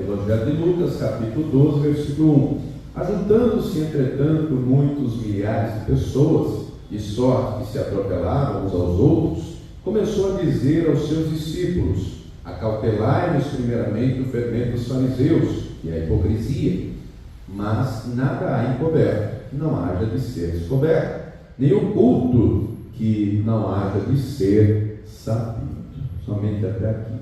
Evangelho de Lucas, capítulo 12, versículo 1. Ajuntando-se, entretanto, muitos milhares de pessoas, de sorte que se atropelavam uns aos outros, começou a dizer aos seus discípulos: acautelai-vos primeiramente do fermento dos fariseus e a hipocrisia. Mas nada há encoberto que não haja de ser descoberto, nem oculto que não haja de ser sabido. Somente até aqui.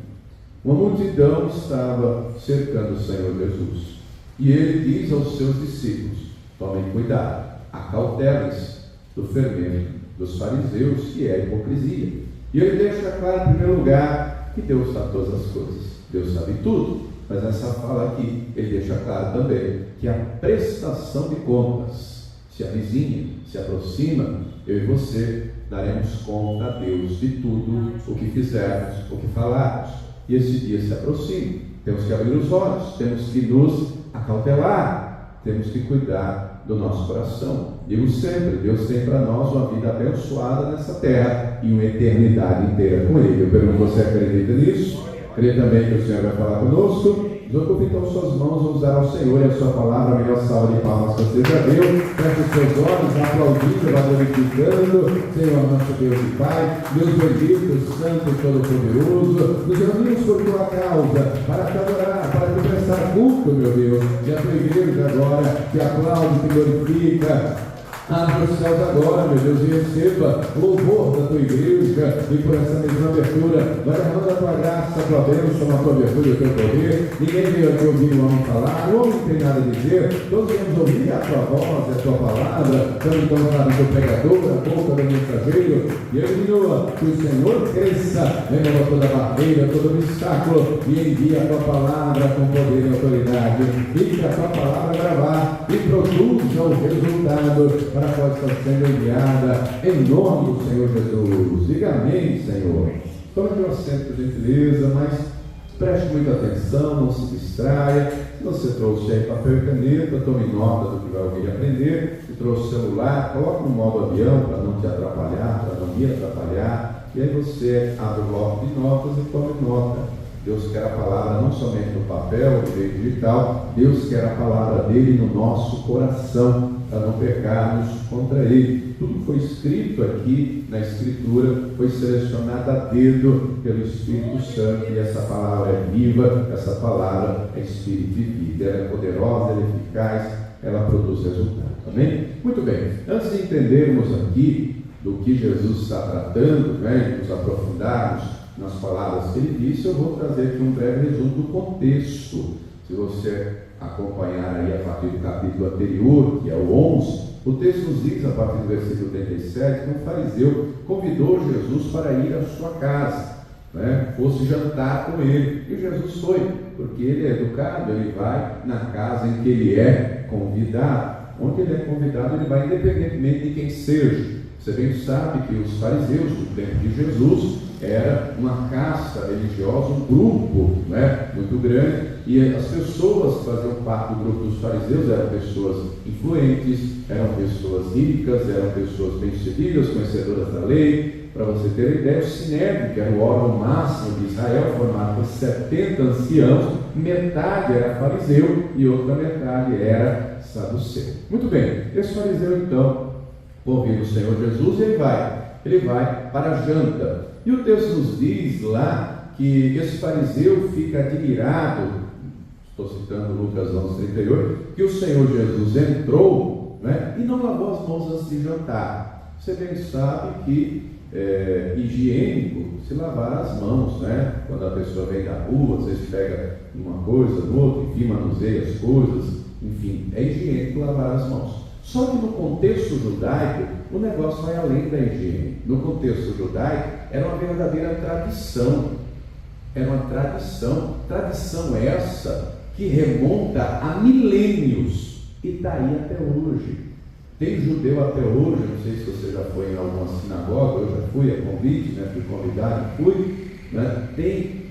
Uma multidão estava cercando o Senhor Jesus, e ele diz aos seus discípulos: tomem cuidado, acautelem-se do fermento dos fariseus, que é a hipocrisia. E ele deixa claro, em primeiro lugar, que Deus sabe todas as coisas, Deus sabe tudo, mas nessa fala aqui, ele deixa claro também que a prestação de contas se avizinha, se aproxima. Eu e você daremos conta a Deus de tudo o que fizermos, o que falarmos, e esse dia se aproxima. Temos que abrir os olhos, temos que nos acautelar, temos que cuidar do nosso coração. Digo sempre, Deus tem para nós uma vida abençoada nessa terra e uma eternidade inteira com Ele. Eu pergunto: você acredita nisso? Crê também que o Senhor vai falar conosco? Desocupe então suas mãos, vamos dar ao Senhor e a sua palavra a melhor salva de palmas que você já deu. Feche os seus olhos, aplaudindo, glorificando. Senhor nosso Deus e Pai, Deus bendito, santo e todo-poderoso, nos reunimos por tua causa, para te adorar, para te prestar culto, meu Deus, e a tua igreja agora te aplaude, te glorifica. Abre os céus agora, meu Deus, e receba o louvor da tua igreja, e por essa mesma abertura, vai derramando a tua graça, a tua bênção, a tua virtude e o teu poder. Ninguém veio aqui ouvir o homem falar, o homem não tem nada a dizer, todos viemos ouvir a tua voz, a tua palavra, estamos então na do pregador, a boca do mensageiro, e eu digo que o Senhor cresça, remova toda barreira, todo obstáculo, e envia a tua palavra com poder e autoridade, e que a tua palavra gravar e produza o resultado para a qual está sendo enviada, em nome do Senhor Jesus. Diga amém, Senhor. Tome teu assento, por gentileza, mas preste muita atenção, não se distraia. Se você trouxe aí papel e caneta, tome nota do que vai ouvir e aprender. Se trouxe celular, coloque no modo avião para não te atrapalhar, para não me atrapalhar. E aí você abre o bloco de notas e tome nota. Deus quer a palavra não somente no papel, no meio digital, Deus quer a palavra dele no nosso coração, para não pecarmos contra ele. Tudo foi escrito aqui na Escritura, foi selecionado a dedo pelo Espírito Santo, e essa palavra é viva, essa palavra é Espírito e vida, ela é poderosa, ela é eficaz, ela produz resultado. Amém? Muito bem, antes de entendermos aqui do que Jesus está tratando, nos aprofundarmos nas palavras que ele disse, eu vou trazer aqui um breve resumo do contexto. Se você acompanhar aí a partir do capítulo anterior, que é o 11, o texto nos diz, a partir do versículo 37, que um fariseu convidou Jesus para ir à sua casa, fosse jantar com ele, e Jesus foi, porque ele é educado, ele vai na casa em que ele é convidado. Onde ele é convidado, ele vai independentemente de quem seja. Você bem sabe que os fariseus, no tempo de Jesus, era uma casta religiosa, um grupo muito grande, e as pessoas que faziam parte do grupo dos fariseus eram pessoas influentes, eram pessoas ricas, eram pessoas bem-sucedidas, conhecedoras da lei. Para você ter ideia, o Sinédrio, que era o órgão máximo de Israel, formado por 70 anciãos, metade era fariseu e outra metade era saduceu. Muito bem, esse fariseu então convida o Senhor Jesus e ele vai para a janta. E o texto nos diz lá que esse fariseu fica admirado, estou citando Lucas 11:38, que o Senhor Jesus entrou e não lavou as mãos antes de jantar. Você bem sabe que é higiênico se lavar as mãos, quando a pessoa vem da rua, às vezes pega uma coisa, no outro, enfim, manuseia as coisas, enfim, é higiênico lavar as mãos. Só que no contexto judaico, o negócio vai além da higiene. No contexto judaico, era uma verdadeira tradição. Era uma tradição essa que remonta a milênios e está aí até hoje. Tem judeu até hoje, não sei se você já foi em alguma sinagoga, eu já fui a convite, fui convidado e fui. Tem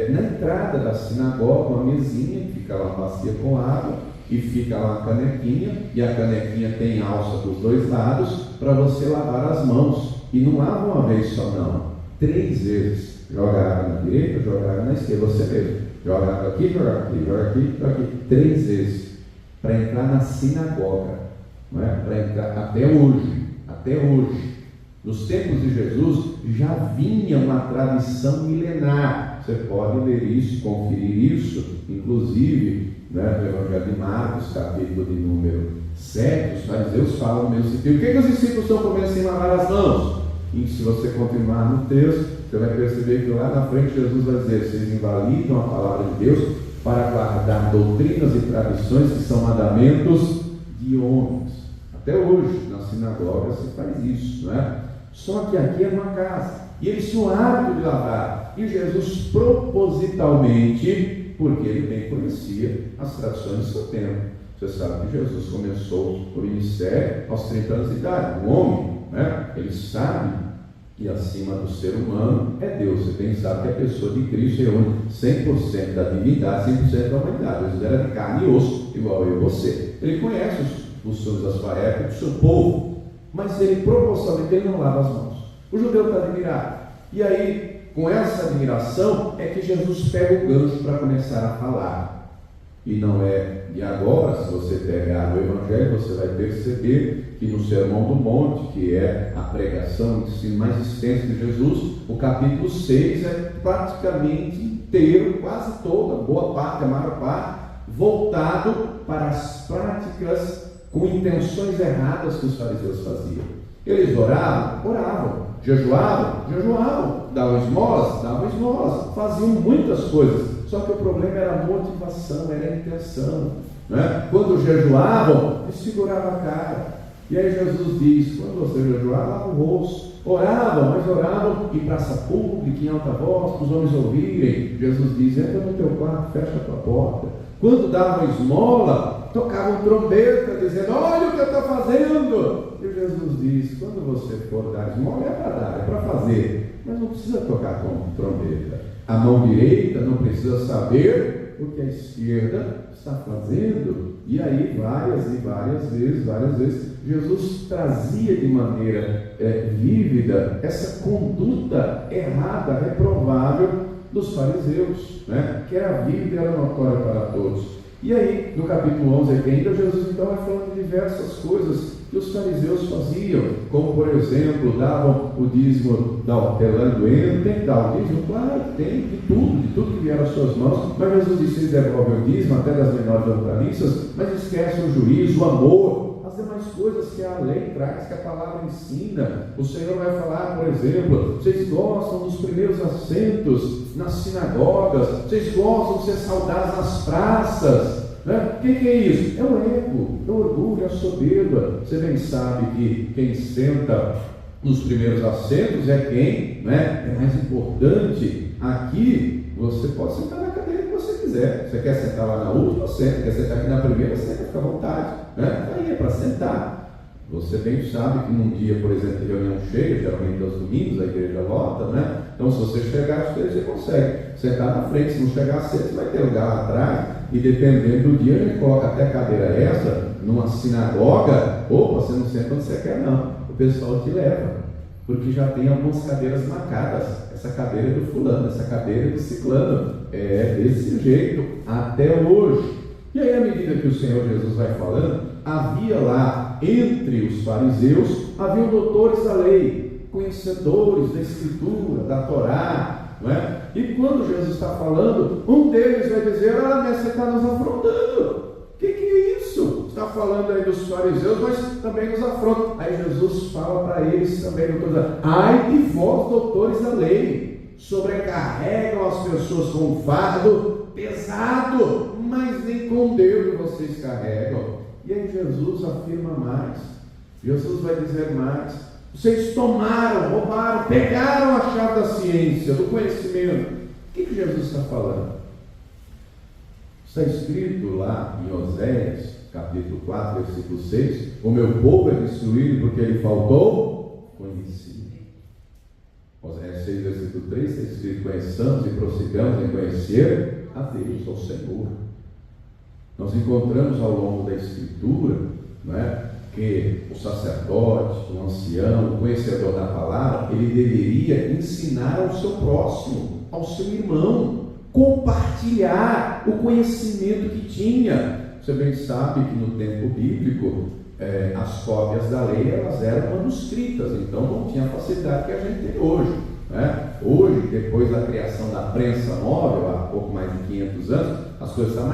na entrada da sinagoga uma mesinha, fica lá uma bacia com água, e fica lá a canequinha, e a canequinha tem alça dos dois lados para você lavar as mãos. E não lava uma vez só não, 3 vezes. Joga água na direita, joga água na esquerda, você mesmo. joga água aqui, joga aqui, joga aqui, joga aqui, 3 vezes, para entrar na sinagoga, não é? Para entrar até hoje. Nos tempos de Jesus já vinha uma tradição milenar. Você pode ler isso, conferir isso, inclusive, né, no Evangelho de Marcos, capítulo de número 7, os fariseus falam no mesmo sentido. O que os discípulos estão comendo sem lavar as mãos? E se você continuar no texto, você vai perceber que lá na frente Jesus vai dizer: vocês invalidam a palavra de Deus para guardar doutrinas e tradições que são mandamentos de homens. Até hoje, na sinagoga se faz isso, não é? Só que aqui é uma casa, e eles tinham o hábito de lavar, e Jesus propositalmente, porque ele bem conhecia as tradições do seu tempo. Você sabe que Jesus começou o ministério aos 30 anos de idade, um homem, né? Ele sabe que acima do ser humano é Deus. Você bem sabe que a pessoa de Cristo reúne 100% da divindade, 100% da humanidade. Jesus era de carne e osso, igual eu e você. Ele conhece os sonhos da sua época, do seu povo, mas ele proporcionalmente ele não lava as mãos. O judeu está admirado. E aí, com essa admiração, é que Jesus pega o gancho para começar a falar. E não é de agora, se você pegar o Evangelho, você vai perceber que no Sermão do Monte, que é a pregação, o ensino mais extenso de Jesus, o capítulo 6 é praticamente inteiro, quase toda, boa parte, a maior parte, voltado para as práticas com intenções erradas que os fariseus faziam. Eles oravam, jejuavam, davam esmolas, faziam muitas coisas. Só que o problema era a motivação, era a intenção, né? Quando jejuavam, eles seguravam a cara. E aí Jesus diz: quando você jejuar, lava o rosto. Mas oravam em praça pública, em alta voz, para os homens ouvirem. Jesus diz: entra no teu quarto, fecha a tua porta. Quando davam esmola, tocavam trombeta, dizendo: olha o que eu estou fazendo. E Jesus diz: quando você for dar esmola, é para dar, é para fazer, mas não precisa tocar com trombeta. A mão direita não precisa saber o que a esquerda está fazendo. E aí, várias vezes, Jesus trazia de maneira vívida essa conduta errada, reprovável dos fariseus, né? Que era vívida e era notória para todos. E aí, no capítulo 11 aqui ainda, Jesus então vai falando de diversas coisas que os fariseus faziam, como por exemplo, davam o dízimo da hortelã do eno. Tem que dar o dízimo? Claro, tem, de tudo que vier às suas mãos, mas Jesus disse: eles devolvem o dízimo até das menores hortaliças, mas esquecem o juízo, o amor, as demais coisas que a lei traz, que a palavra ensina. O Senhor vai falar, por exemplo: vocês gostam dos primeiros assentos nas sinagogas, vocês gostam de ser saudados nas praças. O que é isso? É o ego, é o orgulho, é a soberba. Você bem sabe que quem senta nos primeiros assentos é quem, né, é mais importante. Aqui você pode sentar na cadeira que você quiser. Você quer sentar lá na última, senta. Quer sentar aqui na primeira, senta, fica à vontade, né? Aí é para sentar. Você bem sabe que num dia, por exemplo, de reunião cheia, geralmente aos domingos a igreja lota, né? Então, se você chegar às 3, você consegue sentar na frente. Se não chegar às 6, você vai ter lugar lá atrás. E dependendo do dia, a gente coloca até cadeira extra numa sinagoga. Opa, você não senta onde você quer, não. O pessoal te leva, porque já tem algumas cadeiras marcadas. Essa cadeira é do fulano, essa cadeira é do ciclano. É desse jeito até hoje. E aí, à medida que o Senhor Jesus vai falando, havia lá entre os fariseus, haviam doutores da lei, conhecedores da Escritura, da Torá, não é? E quando Jesus está falando, um deles vai dizer: mas você está nos afrontando. O que é isso? Está falando aí dos fariseus, mas também nos afronta. Aí Jesus fala para eles também: ai de vós, doutores da lei, sobrecarregam as pessoas com um fardo pesado, mas nem com Deus vocês carregam. E aí Jesus afirma mais. Jesus vai dizer mais: vocês tomaram, roubaram, pegaram a chave da ciência, do conhecimento. O que Jesus está falando? Está escrito lá em Oséias, capítulo 4, versículo 6: o meu povo é destruído porque ele faltou conhecimento. Oséias 6, versículo 3, está escrito: conheçamos e prossigamos em conhecer a Deus, ao Senhor. Nós encontramos ao longo da Escritura, não é, que o sacerdote, o ancião, o conhecedor da palavra, ele deveria ensinar ao seu próximo, ao seu irmão, compartilhar o conhecimento que tinha. Você bem sabe que no tempo bíblico, as cópias da lei elas eram manuscritas, então não tinha a facilidade que a gente tem hoje. Né? Hoje, depois da criação da prensa móvel, há pouco mais de 500 anos, as coisas estão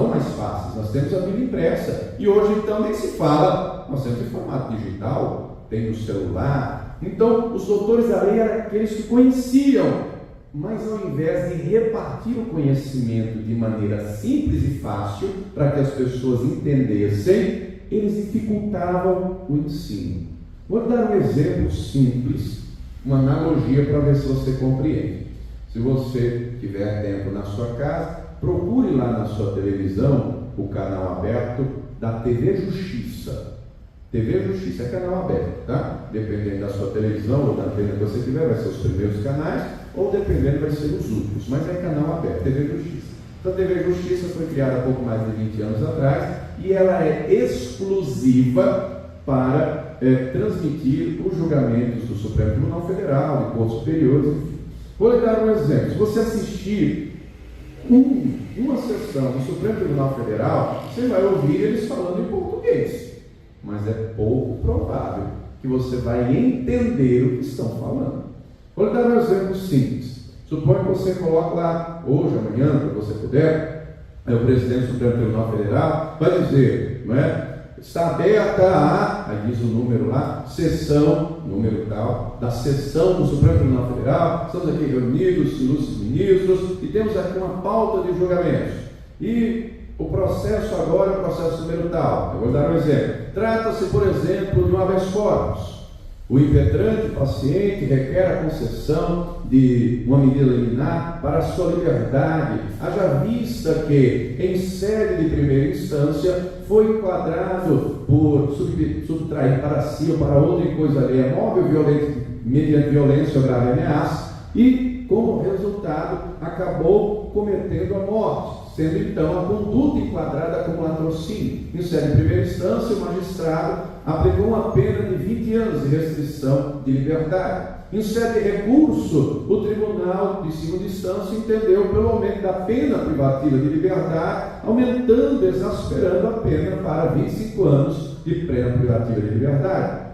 mais fáceis. Nós temos a Bíblia impressa, e hoje então nem se fala, nós temos em formato digital, tem no celular. Então, os doutores da lei eram aqueles que conheciam, mas ao invés de repartir o conhecimento de maneira simples e fácil, para que as pessoas entendessem, eles dificultavam o ensino. Vou dar um exemplo simples, uma analogia para ver se você compreende. Se você tiver tempo na sua casa, procure lá na sua televisão o canal aberto da TV Justiça. TV Justiça é canal aberto, tá? Dependendo da sua televisão ou da antena que você tiver, vai ser os primeiros canais, ou dependendo vai ser os últimos, mas é canal aberto, TV Justiça. Então a TV Justiça foi criada há pouco mais de 20 anos atrás e ela é exclusiva para transmitir os julgamentos do Supremo Tribunal Federal, de cortes superiores, enfim. Vou lhe dar um exemplo. Se você assistir uma sessão do Supremo Tribunal Federal, você vai ouvir eles falando em português, mas é pouco provável que você vai entender o que estão falando. Vou lhe dar um exemplo simples. Suponha que você coloque lá, hoje, amanhã, para você puder, o presidente do Supremo Tribunal Federal vai dizer, não é? Está aberta aí diz o número lá, sessão, número tal, da sessão do Supremo Tribunal Federal, estamos aqui reunidos, ilustres ministros, e temos aqui uma pauta de julgamentos. E o processo agora é o processo número tal. Eu vou dar um exemplo. Trata-se, por exemplo, de um habeas corpus. O impetrante, paciente, requer a concessão de uma medida liminar para a sua liberdade, haja vista que, em sede de primeira instância, foi enquadrado por subtrair para si ou para outra coisa alheia móvel, mediante violência ou grave ameaça, e, como resultado, acabou cometendo a morte, sendo então a conduta enquadrada como latrocínio. Em sede de primeira instância, o magistrado aplicou uma pena de 20 anos de restrição de liberdade. Em sede de recurso, o Tribunal de Segunda Instância entendeu pelo aumento da pena privativa de liberdade, aumentando, exasperando a pena para 25 anos de pena privativa de liberdade.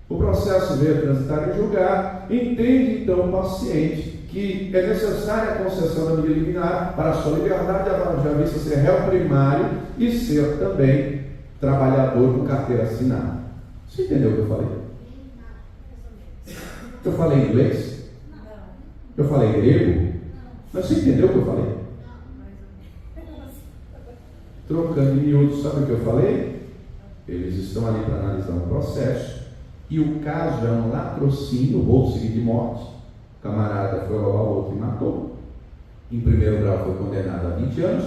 O processo veio a transitar em julgado, entende então o paciente que é necessária a concessão da medida liminar para a sua liberdade, já vista ser réu primário e ser também trabalhador com carteira assinada. Você entendeu o que eu falei? Eu falei inglês? Eu falei grego? Mas você entendeu o que eu falei? Trocando em miúdos, sabe o que eu falei? Eles estão ali para analisar um processo e o caso é um latrocínio, roubo seguido de morte. O camarada foi roubar o outro e matou. Em primeiro grau foi condenado a 20 anos,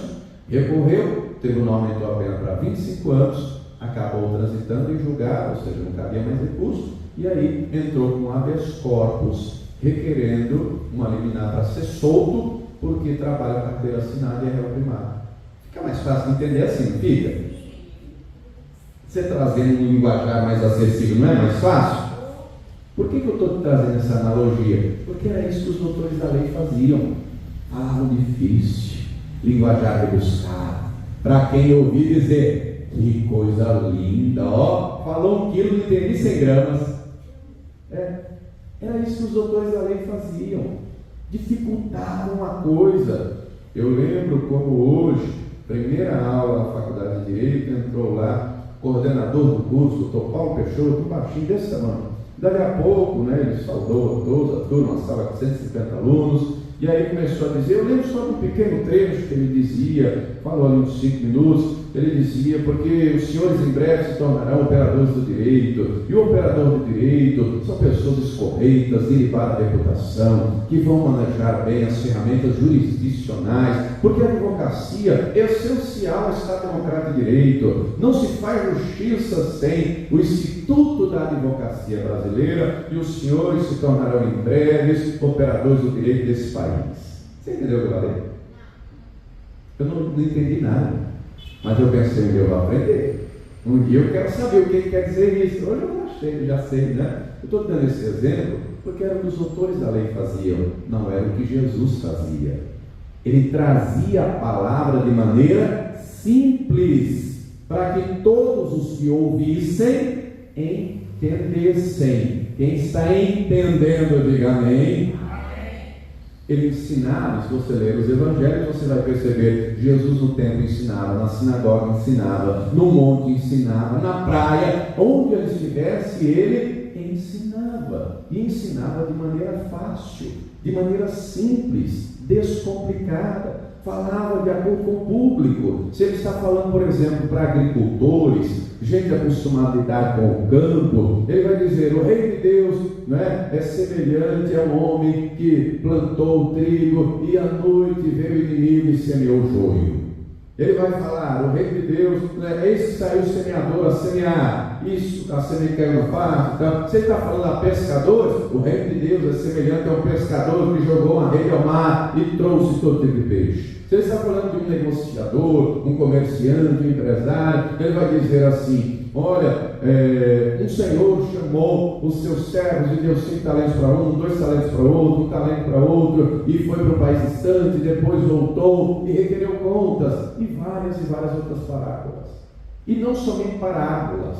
recorreu, o tribunal aumentou a pena para 25 anos, acabou transitando em julgado, ou seja, não cabia mais recurso, e aí entrou com habeas corpus, requerendo uma liminar para ser solto, porque trabalha com carteira assinada e é réu primário. Fica mais fácil de entender assim, não fica? Você trazendo um linguajar mais acessível, não é mais fácil? Por que eu estou trazendo essa analogia? Porque era isso que os doutores da lei faziam. Falavam difícil, linguajar rebuscado, para quem ouvir dizer, que coisa linda, ó, falou 1 quilo, não entendi 100 gramas. Era isso que os doutores da lei faziam, dificultavam a coisa. Eu lembro como hoje, primeira aula na faculdade de Direito, entrou lá, coordenador do curso, doutor Paulo Peixoto, um baixinho desse tamanho. Dali a pouco, né, ele saudou a todos, a turma, uma sala com 150 alunos, e aí começou a dizer, eu lembro só de um pequeno trecho que ele dizia, falou ali uns 5 minutos, ele dizia, porque os senhores em breve se tornarão operadores do direito, e o operador do direito são pessoas escorreitas, de ilibada reputação, que vão manejar bem as ferramentas jurisdicionais, porque a advocacia é essencial ao Estado Democrático de Direito, não se faz justiça sem o Instituto da Advocacia Brasileira, e os senhores se tornarão em breves operadores do direito desse país. Você entendeu o que eu falei? Eu não entendi nada. Mas eu pensei, eu vou aprender. Um dia eu quero saber o que quer dizer isso. Hoje eu já sei, né? Eu estou dando esse exemplo porque era o que os autores da lei faziam, não era o que Jesus fazia. Ele trazia a palavra de maneira simples, para que todos os que ouvissem entendessem. Quem está entendendo, diga amém. Ele ensinava, se você ler os evangelhos, você vai perceber, Jesus no templo ensinava, na sinagoga ensinava, no monte ensinava, na praia, onde ele estivesse, ele ensinava. E ensinava de maneira fácil, de maneira simples, descomplicada. Falava de acordo com o público. Se ele está falando, por exemplo, para agricultores, gente acostumada a lidar com o campo, ele vai dizer: o reino de Deus, né, é semelhante ao homem que plantou o trigo e à noite veio o inimigo e semeou o joio. Ele vai falar: o reino de Deus, né, eis que saiu o semeador a semear, isso, a semente caiu no pasto. Então, se ele está falando a pescadores, o reino de Deus é semelhante a um pescador que jogou uma rede ao mar e trouxe todo tipo de peixe. Se ele está falando de um negociador, um comerciante, um empresário, ele vai dizer assim: olha, um senhor chamou os seus servos e deu 5 talentos para um, 2 talentos para outro, 1 talento para outro, e foi para o país distante, depois voltou e requereu contas, e várias outras parábolas. E não somente parábolas,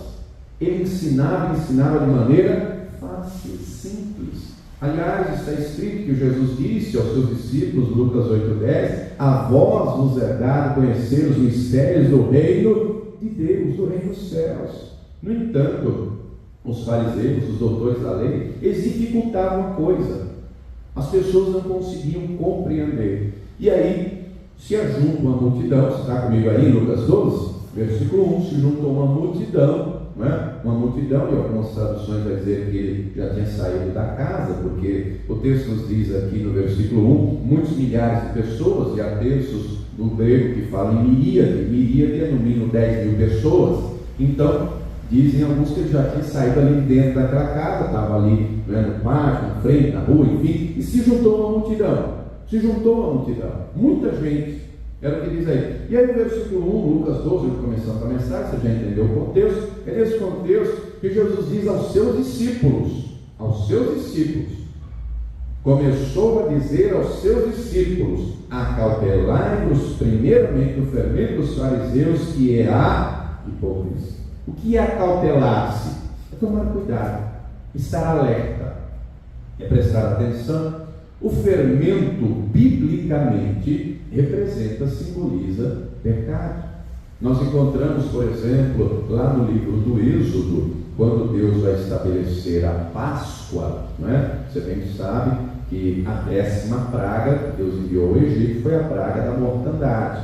ele ensinava de maneira fácil, simples. Aliás, está escrito que Jesus disse aos seus discípulos, Lucas 8:10, a vós vos é dado conhecer os mistérios do reino de Deus, do reino dos céus. No entanto, os fariseus, os doutores da lei, eles dificultavam a coisa. As pessoas não conseguiam compreender. E aí, se ajunta uma multidão, você está comigo aí, Lucas 12, versículo 1, se juntou uma multidão, uma multidão, e algumas traduções vai dizer que ele já tinha saído da casa, porque o texto nos diz aqui no versículo 1, muitos milhares de pessoas, e há textos do grego que falam em miríade é no mínimo 10 mil pessoas. Então, dizem alguns que ele já tinha saído ali dentro daquela casa, estava ali, no pátio, na frente, na rua, enfim, e se juntou uma multidão, muita gente. Era o que diz aí. E aí no versículo 1, Lucas 12, começando a mensagem, você já entendeu o contexto. É nesse contexto que Jesus diz aos seus discípulos, começou a dizer aos seus discípulos: acautelai-vos primeiramente do fermento dos fariseus, que é a hipocrisia. O que é acautelar-se? É tomar cuidado, estar alerta, é prestar atenção. O fermento, biblicamente, representa, simboliza pecado. Nós encontramos, por exemplo, lá no livro do Êxodo, quando Deus vai estabelecer a Páscoa, Você bem sabe que a 10ª praga que Deus enviou ao Egito foi a praga da mortandade.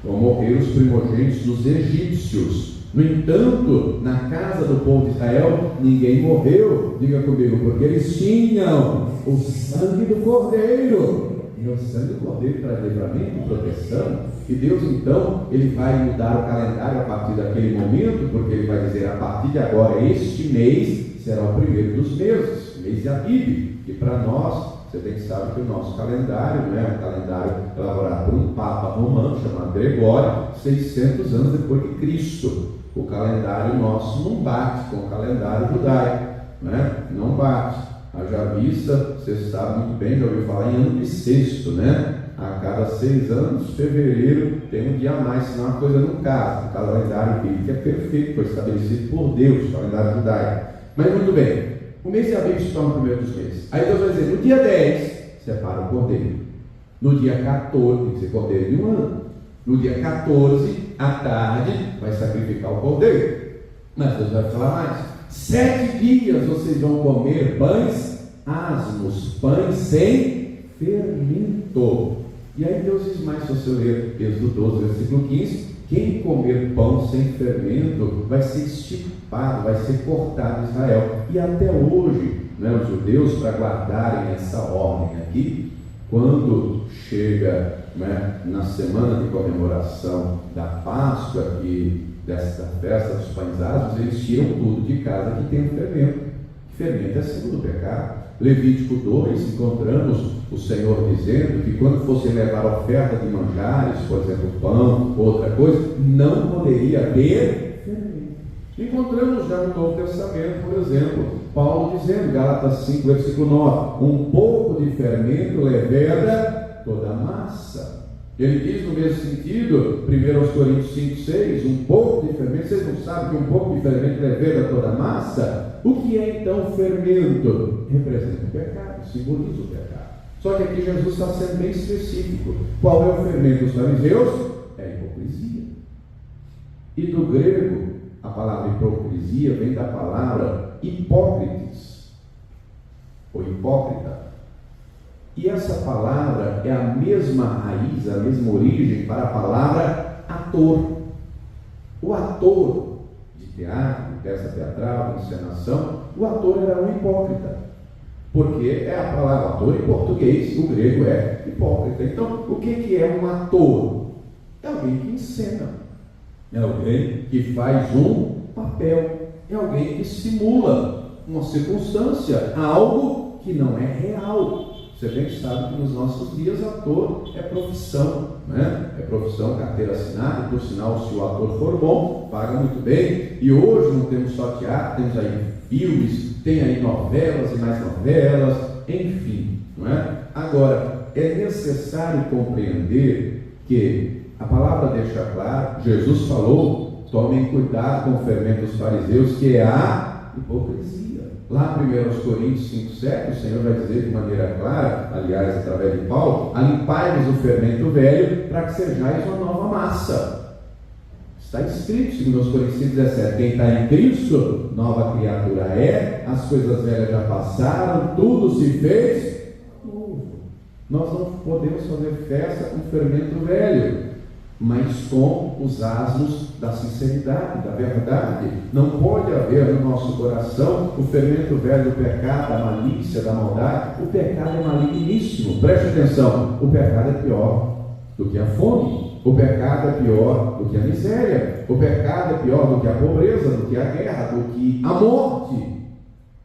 Vão morrer os primogênitos dos egípcios. No entanto, na casa do povo de Israel, ninguém morreu, diga comigo, porque eles tinham o sangue do Cordeiro. E o sangue do Cordeiro traz livramento e proteção. E Deus, então, ele vai mudar o calendário a partir daquele momento, porque ele vai dizer: a partir de agora, este mês será o primeiro dos meses, mês de Abib. E para nós, você tem que saber que o nosso calendário, um calendário elaborado por um Papa romano chamado Gregório, 600 anos depois de Cristo. O calendário nosso não bate com o calendário judaico, não bate. Haja vista, você sabe muito bem, já ouviu falar em ano bissexto, A cada 6 anos, fevereiro tem um dia a mais, senão a coisa não casa. O calendário bíblico é perfeito, foi estabelecido por Deus, o calendário judaico. Mas muito bem, o mês de abril se torna o primeiro dos meses. Aí Deus vai dizer: no dia 10, separa o cordeiro. No dia 14, tem que ser cordeiro de um ano. No dia 14, à tarde, vai sacrificar o cordeiro. Mas Deus vai falar mais: 7 dias vocês vão comer pães asmos, pães sem fermento. E aí Deus diz mais, se você ler Êxodo 12, versículo 15: quem comer pão sem fermento vai ser extirpado, vai ser cortado em Israel. E até hoje, os judeus, para guardarem essa ordem aqui, quando chega na semana de comemoração da Páscoa e dessa festa dos pães asmos, eles tiram tudo de casa que tem um fermento. Fermento é símbolo do pecado. Levítico 2, encontramos o Senhor dizendo que quando fosse levar oferta de manjares, por exemplo, pão, outra coisa, não poderia ter fermento. Encontramos já no Novo Testamento, por exemplo, Paulo dizendo, Gálatas 5, versículo 9: um pouco de fermento leveda toda a massa. Ele diz no mesmo sentido, 1 Coríntios 5, 6, um pouco de fermento, vocês não sabem que um pouco de fermento leveda toda a massa? O que é então o fermento? Representa o pecado, simboliza o pecado. Só que aqui Jesus está sendo bem específico. Qual é o fermento dos fariseus? É a hipocrisia. E do grego, a palavra hipocrisia vem da palavra hipócrites, ou hipócrita. E essa palavra é a mesma raiz, a mesma origem para a palavra ator. O ator de teatro, de peça teatral, de encenação, o ator era um hipócrita. Porque é a palavra ator em português, o grego é hipócrita. Então, o que é um ator? É alguém que encena, é alguém que faz um papel, é alguém que simula uma circunstância, algo que não é real. Você bem sabe que nos nossos dias ator é profissão, né? É profissão, carteira assinada, por sinal, se o ator for bom, paga muito bem. E hoje não temos só teatro, temos aí filmes, tem aí novelas e mais novelas, enfim, não é? Agora, é necessário compreender que a palavra deixa claro, Jesus falou, tomem cuidado com o fermento dos fariseus, que é a hipocrisia. Lá em 1 Coríntios 5, 7, o Senhor vai dizer de maneira clara, aliás, através de Paulo, alimpai-vos o fermento velho, para que sejais uma nova massa. Está escrito, 2 Coríntios 5, 17, quem está em Cristo, nova criatura é, as coisas velhas já passaram, tudo se fez novo. Nós não podemos fazer festa com fermento velho, mas com os asmos da sinceridade, da verdade. Não pode haver no nosso coração o fermento velho do pecado, da malícia, da maldade. O pecado é maligníssimo, preste atenção, o pecado é pior do que a fome, o pecado é pior do que a miséria, o pecado é pior do que a pobreza, do que a guerra, do que a morte,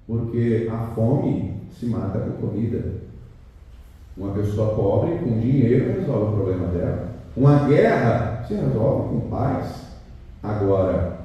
porque a fome se mata com comida. Uma pessoa pobre com dinheiro resolve o problema dela. Uma guerra se resolve com paz. Agora,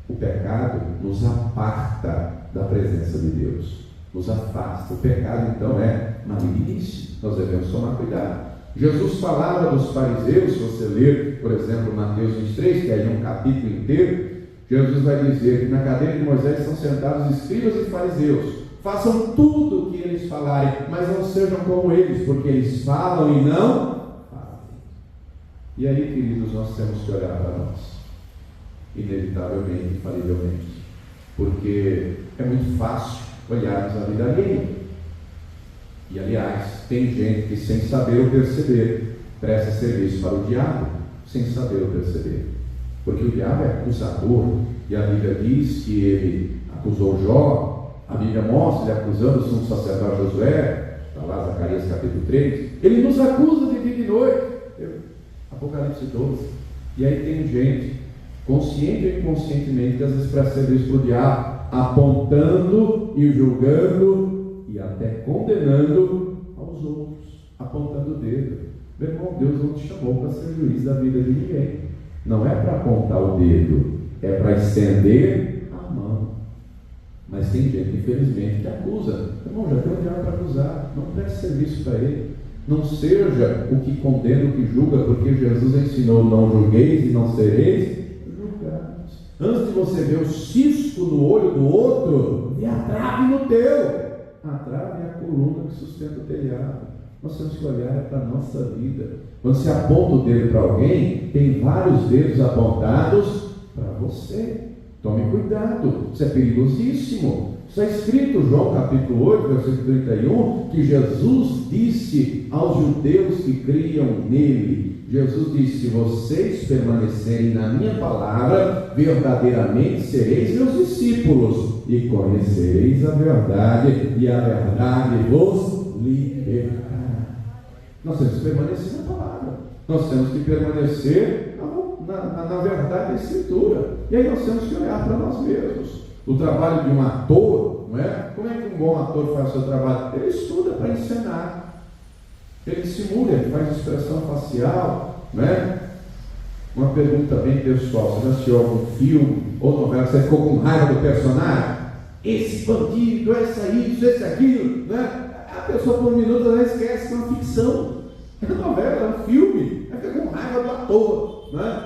o pecado nos aparta da presença de Deus, nos afasta. O pecado então é maligníssimo, nós devemos tomar cuidado. Jesus falava dos fariseus, se você ler, por exemplo, Mateus 23, que é um capítulo inteiro, Jesus vai dizer que na cadeira de Moisés estão sentados escribas e fariseus. Façam tudo o que eles falarem, mas não sejam como eles, porque eles falam e não. E aí, queridos, nós temos que olhar para nós, inevitavelmente, infalivelmente, porque é muito fácil olharmos a vida alheia. E, aliás, tem gente que, sem saber ou perceber, presta serviço para o diabo, sem saber ou perceber, porque o diabo é acusador, e a Bíblia diz que ele acusou Jó, a Bíblia mostra ele acusando o sumo sacerdote Josué, está lá Zacarias capítulo 3, ele nos acusa de dia e de noite. Apocalipse 12. E aí tem gente, consciente ou inconscientemente, que às vezes presta serviço para o diabo, apontando e julgando e até condenando aos outros, apontando o dedo. Meu irmão, Deus não te chamou para ser juiz da vida de ninguém. Não é para apontar o dedo, é para estender a mão. Mas tem gente, infelizmente, que acusa. Irmão, já tem um diabo para acusar, não preste serviço para ele. Não seja o que condena, o que julga, porque Jesus ensinou: não julgueis e não sereis julgados. Antes de você ver o cisco no olho do outro, vê a trave no teu. A trave é a coluna que sustenta o telhado. Nós temos que olhar para a nossa vida. Quando você aponta o dedo para alguém, tem vários dedos apontados para você. Tome cuidado, isso é perigosíssimo. Está escrito, João capítulo 8, versículo 31, que Jesus disse aos judeus que criam nele, Jesus disse: se vocês permanecerem na minha palavra, verdadeiramente sereis meus discípulos, e conhecereis a verdade, e a verdade vos libertará. Nós temos que permanecer na palavra, nós temos que permanecer na verdade da Escritura, e aí nós temos que olhar para nós mesmos. O trabalho de um ator, não é? Como é que um bom ator faz o seu trabalho? Ele estuda para encenar, ele simula, ele faz expressão facial, não é? Uma pergunta bem pessoal: você já assistiu algum filme ou novela que você ficou com raiva do personagem? Esse bandido, essa isso, esse aquilo, não é? A pessoa por um minuto ela esquece que é uma ficção. É novela, é um filme, é ficar com raiva do ator, né?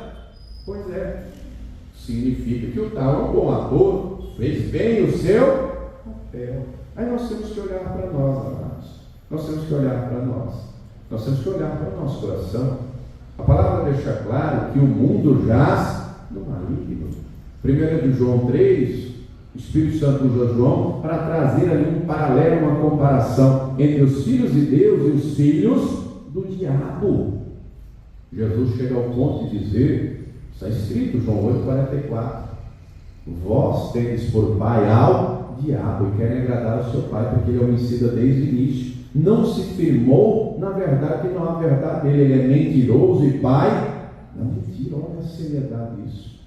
Pois é, significa que o tal é um bom ator, fez bem o seu papel. Aí nós temos que olhar para nós, amados. Nós temos que olhar para nós. Nós temos que olhar para o nosso coração. A palavra deixa claro que o mundo jaz no maligno. 1 de João 3, o Espírito Santo usa João para trazer ali um paralelo, uma comparação entre os filhos de Deus e os filhos do diabo. Jesus chega ao ponto de dizer, está escrito, João 8,44, vós tendes por pai ao diabo e querem agradar ao seu pai, porque ele é homicida desde o início. Não se firmou na verdade, que não há verdade nele. Ele é mentiroso e pai da mentira. Olha a seriedade disso.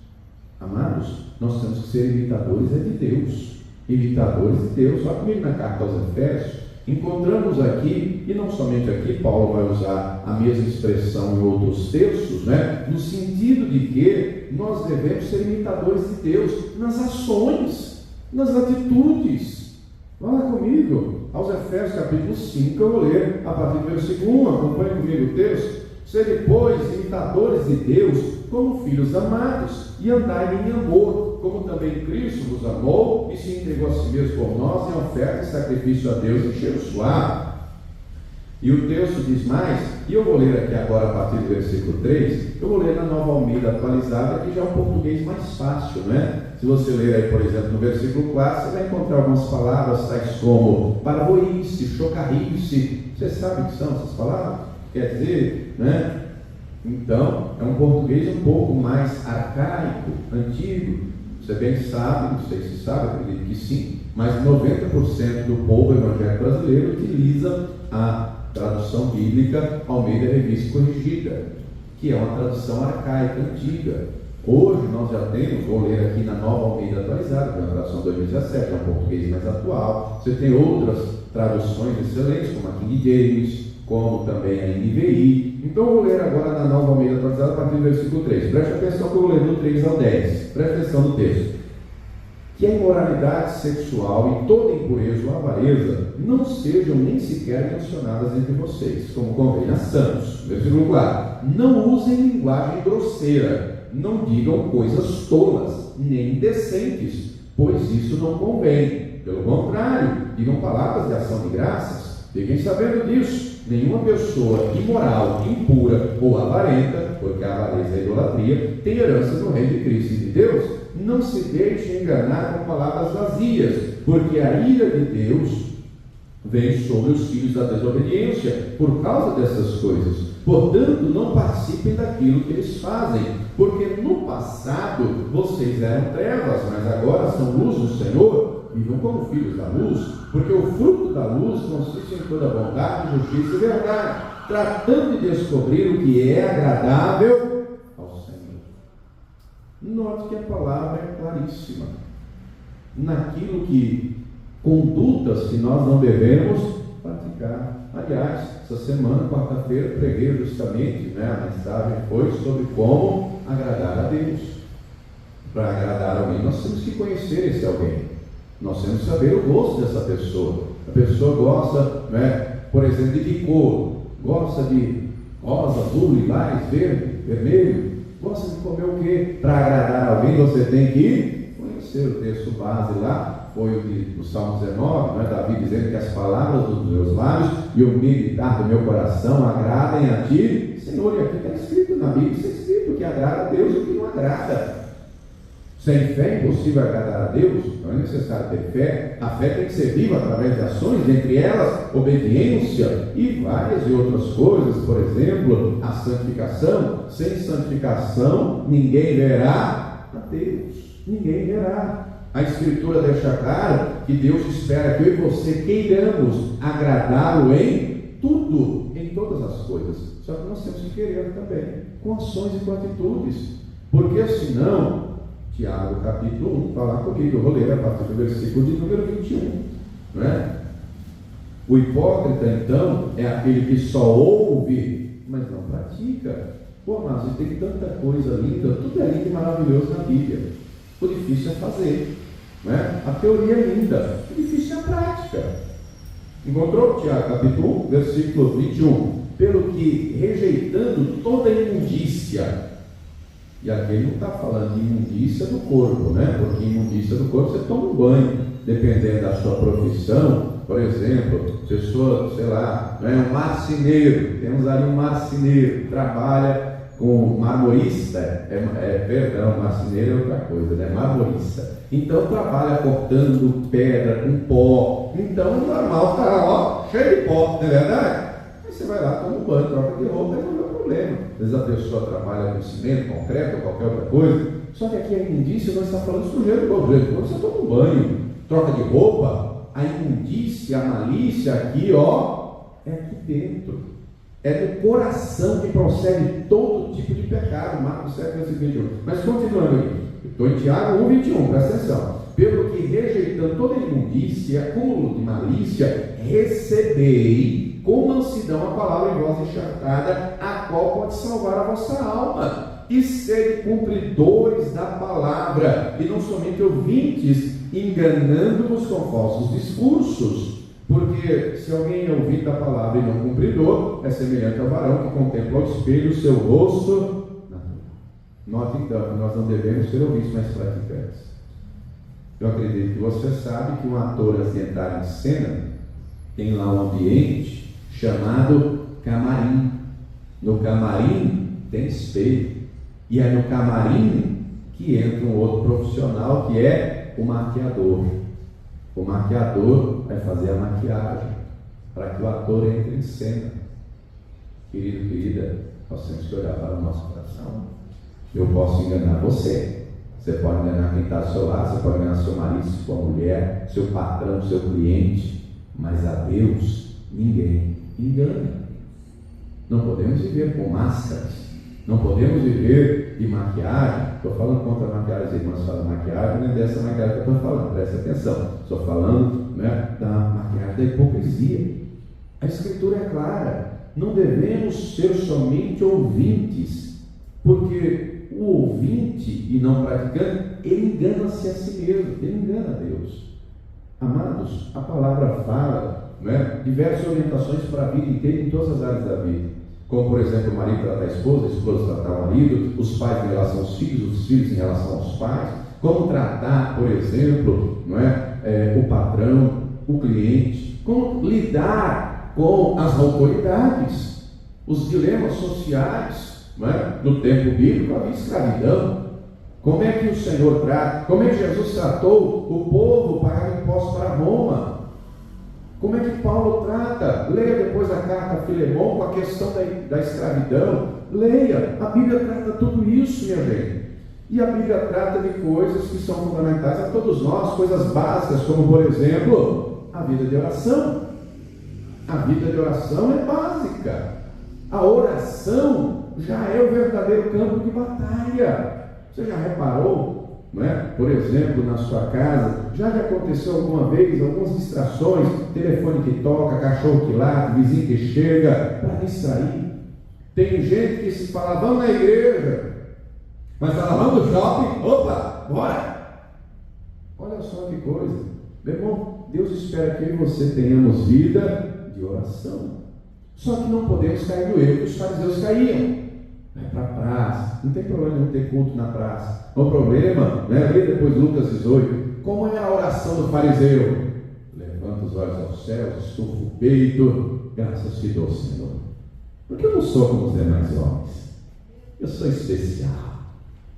Amados, nós temos que ser imitadores de Deus. Imitadores de Deus. Olha comigo na carta aos Efésios. Encontramos aqui, e não somente aqui, Paulo vai usar a mesma expressão em outros textos, né? No sentido de que nós devemos ser imitadores de Deus nas ações, nas atitudes. Olha comigo, aos Efésios capítulo 5, eu vou ler a partir do versículo 1, acompanhe comigo o texto. Sede, pois, imitadores de Deus, como filhos amados, e andai em amor, como também Cristo vos amou, e se entregou a si mesmo por nós, em oferta e sacrifício a Deus em cheiro suave. E o texto diz mais, e eu vou ler aqui agora a partir do versículo 3, eu vou ler na Nova Almeida atualizada, que já é um português mais fácil, né? Se você ler aí, por exemplo, no versículo 4, você vai encontrar algumas palavras tais como parvoíce, chocarrice. Você sabe o que são essas palavras? Quer dizer, né? Então, é um português um pouco mais arcaico, antigo. Você bem sabe, não sei se sabe, acredito que sim, mas 90% do povo evangélico brasileiro utiliza a tradução bíblica Almeida Revista Corrigida, que é uma tradução arcaica, antiga. Hoje nós já temos, vou ler aqui na Nova Almeida Atualizada, que é uma tradução de 2017, é um português mais atual. Você tem outras traduções excelentes, como a King James, como também a NVI. Então eu vou ler agora na Nova Almeida Atualizada a partir do versículo 3. Preste atenção que eu vou ler do 3 ao 10. Preste atenção no texto. Que a imoralidade sexual e toda impureza ou avareza não sejam nem sequer mencionadas entre vocês, como convém a santos. Versículo 4. Não usem linguagem grosseira, não digam coisas tolas, nem indecentes, pois isso não convém. Pelo contrário, digam palavras de ação de graças. Fiquem sabendo disso. Nenhuma pessoa imoral, impura ou avarenta, porque a avareza é a idolatria, tem herança no reino de Cristo e de Deus. Não se deixe enganar com palavras vazias, porque a ira de Deus vem sobre os filhos da desobediência por causa dessas coisas. Portanto, não participem daquilo que eles fazem, porque no passado vocês eram trevas, mas agora são luz do Senhor. Vivam como filhos da luz, porque o fruto da luz consiste em toda bondade, justiça e verdade, tratando de descobrir o que é agradável ao Senhor. Note que a palavra é claríssima. Naquilo que, condutas que nós não devemos praticar. Aliás, essa semana, quarta-feira, preguei justamente, a mensagem foi sobre como agradar a Deus. Para agradar alguém, nós temos que conhecer esse alguém. Nós temos que saber o gosto dessa pessoa. A pessoa gosta, por exemplo, de que cor? Gosta de rosa, azul, lilás, verde, vermelho? Gosta de comer o quê? Para agradar alguém, você tem que conhecer o texto base lá. Foi o Salmo 19, Davi dizendo que as palavras dos meus lábios e o meditar do meu coração agradem a ti, Senhor. E aqui está escrito na Bíblia, está escrito que agrada a Deus e o que não agrada. Sem fé é impossível agradar a Deus, não é necessário ter fé. A fé tem que ser viva através de ações, entre elas obediência e várias e outras coisas. Por exemplo, a santificação. Sem santificação ninguém verá a Deus, ninguém verá. A Escritura deixa claro que Deus espera que eu e você queiramos agradá-lo em tudo, em todas as coisas. Só que nós temos que querer também, com ações e com atitudes, porque senão, Tiago capítulo 1, falar comigo, eu vou ler a partir do versículo de número 21, O hipócrita, então, é aquele que só ouve, mas não pratica. Pô, mas tem tanta coisa linda, tudo é lindo e maravilhoso na Bíblia. O difícil é fazer, A teoria é linda, o difícil é a prática. Encontrou? Tiago capítulo 1, versículo 21. pelo que, rejeitando toda imundícia. E aqui ele não está falando de imundícia do corpo, né? Porque imundícia do corpo você toma um banho, dependendo da sua profissão. Por exemplo, pessoa, sei lá, um marceneiro, temos ali um marceneiro, trabalha com marmorista, perdão, marceneiro é outra coisa, né? Marmorista. Então trabalha cortando pedra com pó. Então o normal está lá, cheio de pó, não é verdade? Aí você vai lá, toma um banho, troca de roupa, resolve o problema. Às vezes a pessoa trabalha com cimento, concreto ou qualquer outra coisa. Só que aqui a imundícia nós estamos falando sujeito igual jeito. Quando você toma um banho, troca de roupa, a imundícia, a malícia aqui, é aqui dentro. É do coração que procede todo tipo de pecado. Marcos 7, versículo 21. Mas continuando aqui. Estou em Tiago 1, 21. Presta atenção. Pelo que rejeitando toda imundícia, acúmulo de malícia, recebei com mansidão a palavra em voz encharcada, a qual pode salvar a vossa alma. E sede cumpridores da palavra, e não somente ouvintes, enganando-vos com falsos discursos. Porque se alguém é ouvido da palavra e não cumpridor, é semelhante ao varão que contempla ao espelho o seu rosto natural. Note então que nós não devemos ser ouvintes, mas praticantes. Eu acredito que você sabe que um ator, antes de entrar em cena, tem lá um ambiente chamado camarim. No camarim tem espelho. E é no camarim que entra um outro profissional, que é o maquiador. O maquiador vai fazer a maquiagem para que o ator entre em cena. Querido, querida, nós temos que olhar para o nosso coração. Eu posso enganar você. Você pode enganar quem está ao seu lado, você pode enganar seu marido, sua mulher, seu patrão, seu cliente. Mas a Deus, ninguém engana. Não podemos viver com máscaras. Não podemos viver de maquiagem. Estou falando contra a maquiagem, as irmãs falam maquiagem, não é dessa maquiagem que eu estou falando, presta atenção. Estou falando da maquiagem da hipocrisia. A Escritura é clara, não devemos ser somente ouvintes, porque o ouvinte e não praticante, ele engana-se a si mesmo, ele engana a Deus. Amados, a palavra fala diversas orientações para a vida inteira, em todas as áreas da vida. Como, por exemplo, o marido tratar a esposa tratar o marido, os pais em relação aos filhos, os filhos em relação aos pais. Como tratar, por exemplo, o patrão, o cliente. Como lidar com as autoridades, os dilemas sociais. No tempo bíblico havia escravidão. Como é que o Senhor trata? Como é que Jesus tratou o povo pagar impostos para Roma? Como é que Paulo trata? Leia depois a carta a Filemão com a questão da escravidão. Leia, a Bíblia trata tudo isso, minha gente. E a Bíblia trata de coisas que são fundamentais a todos nós, coisas básicas, como por exemplo, a vida de oração. A vida de oração é básica. A oração já é o verdadeiro campo de batalha. Você já reparou? Por exemplo, na sua casa, já aconteceu alguma vez, algumas distrações, telefone que toca, cachorro que late, vizinho que chega, para distrair. Tem gente que se fala, vamos na igreja, mas está lá no shopping, opa, bora! Olha só que coisa, meu irmão, Deus espera que eu e você tenhamos vida de oração. Só que não podemos cair no erro que os fariseus caíam. Vai para a praça, não tem problema não ter culto na praça. O problema, lê depois Lucas 18, como é a oração do fariseu? Levanta os olhos aos céus, estufa o peito, graças te dou, Senhor. Porque eu não sou como os demais homens, eu sou especial.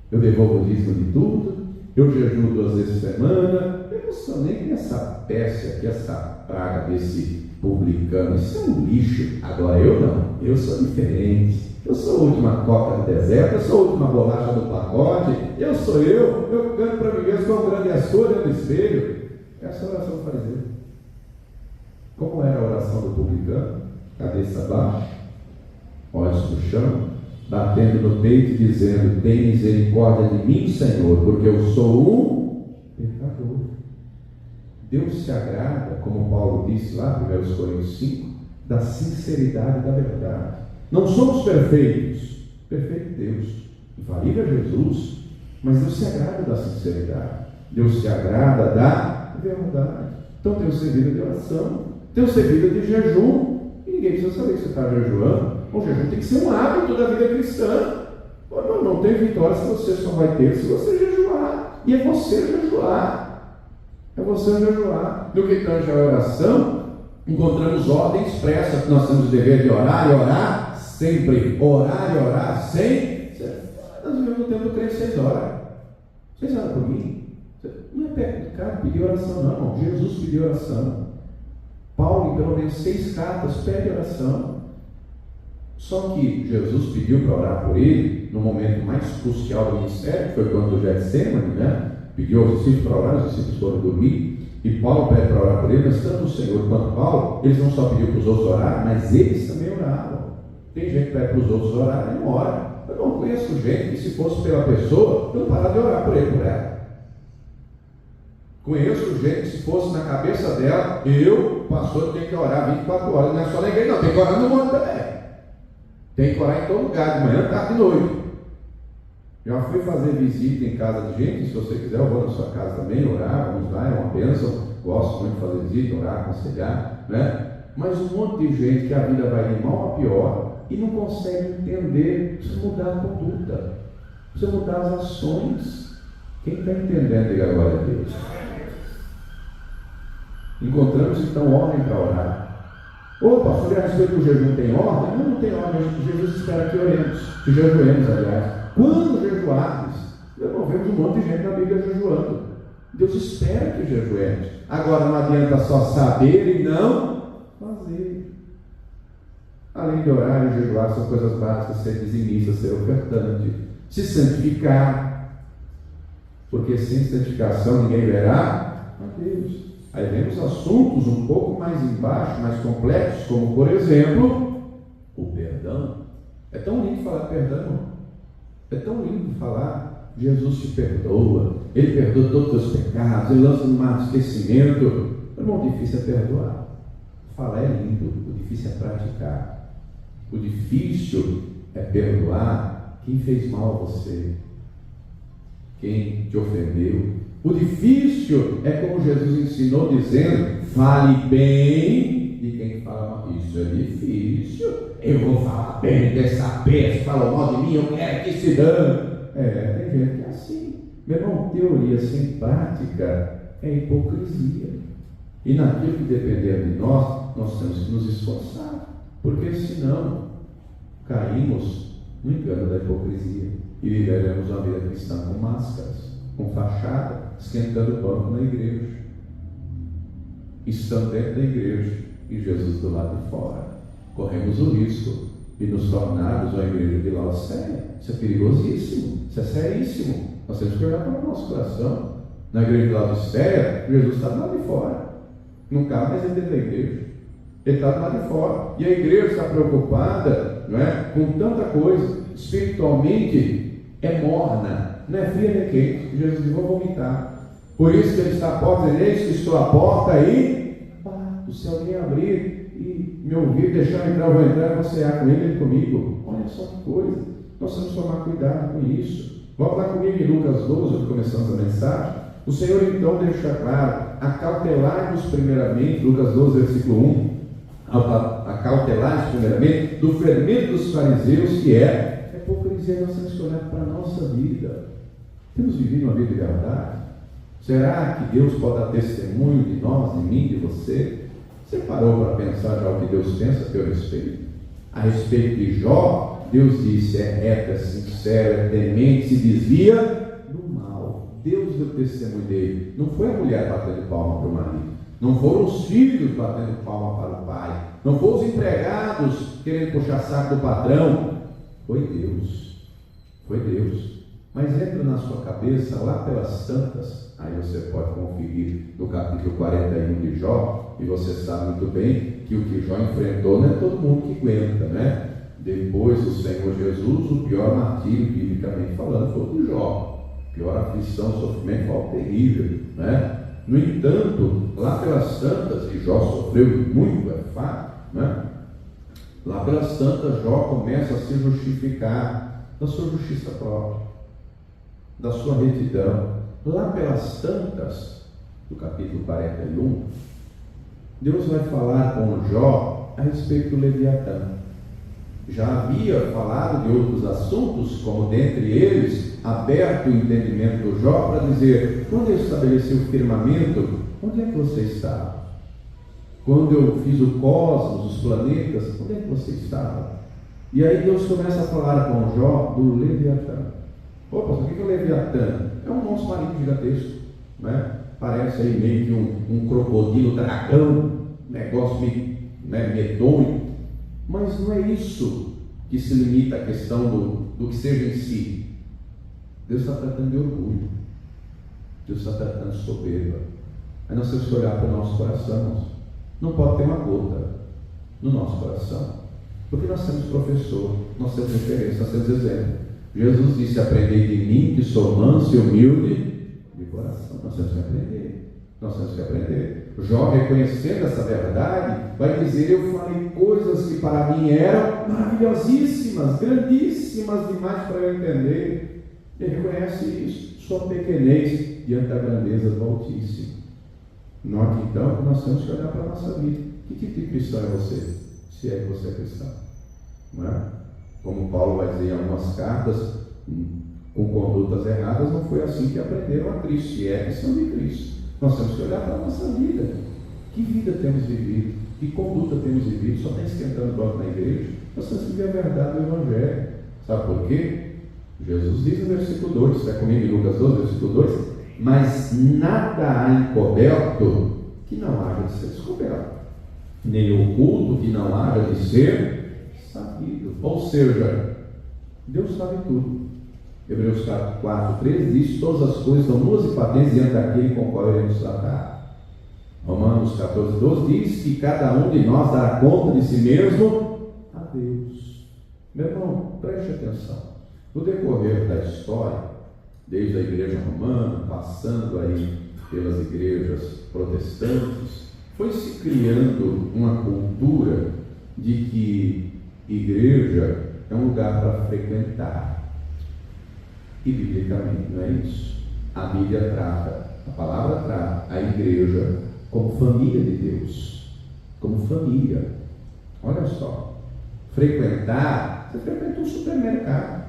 Eu devolvo o dízimo de tudo, eu jejuo 2 vezes por semana, eu não sou nem essa peste aqui, essa praga desse publicano, isso é um lixo. Agora eu não, eu sou diferente. Eu sou a última coca do deserto, eu sou a última bolacha do pacote, eu sou eu canto para mim mesmo com um grande açúcar dentro do espelho. Essa é a oração do fariseu. Como era a oração do publicano? Cabeça baixa, olhos no chão, batendo no peito e dizendo, tem misericórdia de mim, Senhor, porque eu sou um pecador. Deus se agrada, como Paulo disse lá em 1 Coríntios 5, da sinceridade da verdade. Não somos perfeitos, perfeito Deus, infalível Jesus, mas Deus se agrada da sinceridade, Deus se agrada da verdade. Então tem o ser vida de oração, tem o ser vida de jejum, e Ninguém precisa saber que você está jejuando. O jejum tem que ser um hábito da vida cristã. Não tem vitória se você só vai ter se você jejuar. E é você jejuar. É você jejuar. No que tange a oração, encontramos ordem expressa que nós temos o dever de orar e orar sempre. Orar e orar sem. Nós vivemos no tempo do crente 6 horas. Vocês oram por mim? Não é pecado pedir oração, não, irmão. Jesus pediu oração. Paulo, em pelo menos 6 cartas, pede oração. Só que Jesus pediu para orar por ele no momento mais crucial do ministério, que foi quando o Getsemane, né? Pediu aos discípulos para orar, os discípulos foram dormir, e Paulo pede para orar por ele, mas tanto o Senhor quanto Paulo, eles não só pediram para os outros orar, mas eles também oravam. Tem gente que pede para os outros orar e não ora. Eu não conheço gente que, se fosse pela pessoa, não parar de orar por ele, por ela. Conheço gente que, se fosse na cabeça dela, pastor, tenho que orar 24 horas, não é só na igreja, não, tem que orar no mundo também. Tem que orar em todo lugar, de manhã, tarde e noite. Já fui fazer visita em casa de gente, se você quiser, eu vou na sua casa também, orar, vamos lá, é uma bênção. Gosto muito de fazer visita, orar, aconselhar, né? Mas um monte de gente que a vida vai de mal a pior e não consegue entender, precisa mudar a conduta, precisa mudar as ações. Quem está entendendo, diga glória a Deus. Encontramos então ordem para orar. Pastor, a respeito do jejum tem ordem? Não tem ordem. Jesus espera que oremos, que jejuemos, aliás. Quando jejuarmos, nós vemos um monte de gente na Bíblia jejuando. Deus espera que jejuemos. Agora não adianta só saber e não fazer. Além de orar e jejuar, são coisas básicas: ser dizimista, ser ofertante, se santificar, porque sem santificação ninguém verá a Deus. Aí vemos assuntos um pouco mais embaixo, mais complexos, como por exemplo, o perdão. É tão lindo falar perdão. É tão lindo falar, Jesus te perdoa, Ele perdoa todos os teus pecados, Ele lança no mar do esquecimento. Irmão, o difícil é perdoar. Falar é lindo, o difícil é praticar. O difícil é perdoar quem fez mal a você, quem te ofendeu. O difícil é como Jesus ensinou, dizendo: fale bem de quem fala mal. Isso é difícil. Eu vou falar bem dessa peça, falou mal de mim, eu quero que se dane. Tem gente que é assim. Meu irmão, teoria sem prática é hipocrisia. E naquilo que depender de nós, nós temos que nos esforçar, porque senão caímos no engano da hipocrisia e viveremos uma vida cristã com máscaras, com fachada, esquentando o banco na igreja, estando dentro da igreja e Jesus do lado de fora. Corremos o risco de nos tornarmos uma igreja de Laodiceia. Isso é perigosíssimo, isso é seríssimo. Nós temos que olhar para o nosso coração. Na igreja de Laodiceia, Jesus está do lado de fora, não cabe mais dentro da igreja, ele está do lado de fora, e a igreja está preocupada, não é, com tanta coisa. Espiritualmente é morna, não é fria nem quente. Jesus diz: vou vomitar. Por isso que ele está à porta, eis que estou à porta e bato. Se alguém abrir e me ouvir, deixar eu entrar, eu vou entrar, você há com ele e comigo. Olha só que coisa, nós temos que tomar cuidado com isso. Vamos lá comigo em Lucas 12, onde começamos a mensagem. O Senhor então deixa claro: acautelai-vos primeiramente, Lucas 12, versículo 1, acautelai-vos primeiramente do fermento dos fariseus, que é hipocrisia. Nós temos que olhar para a nossa vida. Temos vivido uma vida de verdade? Será que Deus pode dar testemunho de nós, de mim, de você? Você parou para pensar já o que Deus pensa a teu respeito? A respeito de Jó, Deus disse: é reto, é sincero, é temente, se desvia do mal. Deus deu testemunho dele. Não foi a mulher batendo palma para o marido, não foram os filhos batendo palma para o pai, não foram os empregados querendo puxar saco do patrão. Foi Deus, foi Deus. Mas entra na sua cabeça lá pelas tantas, aí você pode conferir no capítulo 41 de Jó, e você sabe muito bem que o que Jó enfrentou não é todo mundo que aguenta, né? Depois do Senhor Jesus, o pior martírio, biblicamente falando, foi o de Jó. Pior aflição, sofrimento, foi algo terrível, né? No entanto, lá pelas tantas, e Jó sofreu muito, é fato, né? Lá pelas tantas, Jó começa a se justificar da sua justiça própria, da sua retidão. Lá pelas tantas, do capítulo 41, Deus vai falar com Jó a respeito do Leviatã. Já havia falado de outros assuntos, como dentre eles, aberto o entendimento do Jó para dizer: quando eu estabeleci o firmamento, onde é que você estava? Quando eu fiz o cosmos, os planetas, onde é que você estava? E aí Deus começa a falar com Jó do Leviatã. Opa, o que é o Leviatã? É um monstro marinho gigantesco, né? Parece aí meio que um crocodilo dragão, negócio meio, né, medonho. Mas não é isso que se limita à questão do que seja em si. Deus está tratando de orgulho. Deus está tratando de soberba. Aí nós temos que olhar para o nosso coração. Não pode ter uma gota no nosso coração. Porque nós temos professor, nós temos referência, nós temos exemplo. Jesus disse: aprendei de mim, que sou manso e humilde de coração. Nós temos que aprender. Nós temos que aprender. Jó, reconhecendo essa verdade, vai dizer: eu falei coisas que para mim eram maravilhosíssimas, grandíssimas demais para eu entender. Ele reconhece isso, sua pequenez diante da grandeza do Altíssimo. Note então que nós temos que olhar para a nossa vida. Que tipo de cristão é você? Se é que você é cristão, não é? Como Paulo vai dizer em algumas cartas, com condutas erradas, não foi assim que aprenderam a Cristo. Se é que são de Cristo, nós temos que olhar para a nossa vida. Que vida temos vivido? Que conduta temos vivido? Só está esquentando o banco na igreja? Nós temos que ver a verdade do Evangelho. Sabe por quê? Jesus diz no versículo 2, está comigo em Lucas 12, versículo 2: mas nada há encoberto que não haja de ser descoberto, nem oculto que não haja de ser sabido. Ou seja, Deus sabe tudo. Hebreus 4:13 diz: todas as coisas estão nuas e patentes diante daquele com o qual iremos tratar. Romanos 14:12 diz que cada um de nós dará conta de si mesmo a Deus. Meu irmão, preste atenção. No decorrer da história, desde a igreja romana, passando aí pelas igrejas protestantes, foi se criando uma cultura de que igreja é um lugar para frequentar. E biblicamente não é isso. A Bíblia trata, a palavra trata a igreja como família de Deus, como família. Olha só, frequentar, você frequenta um supermercado.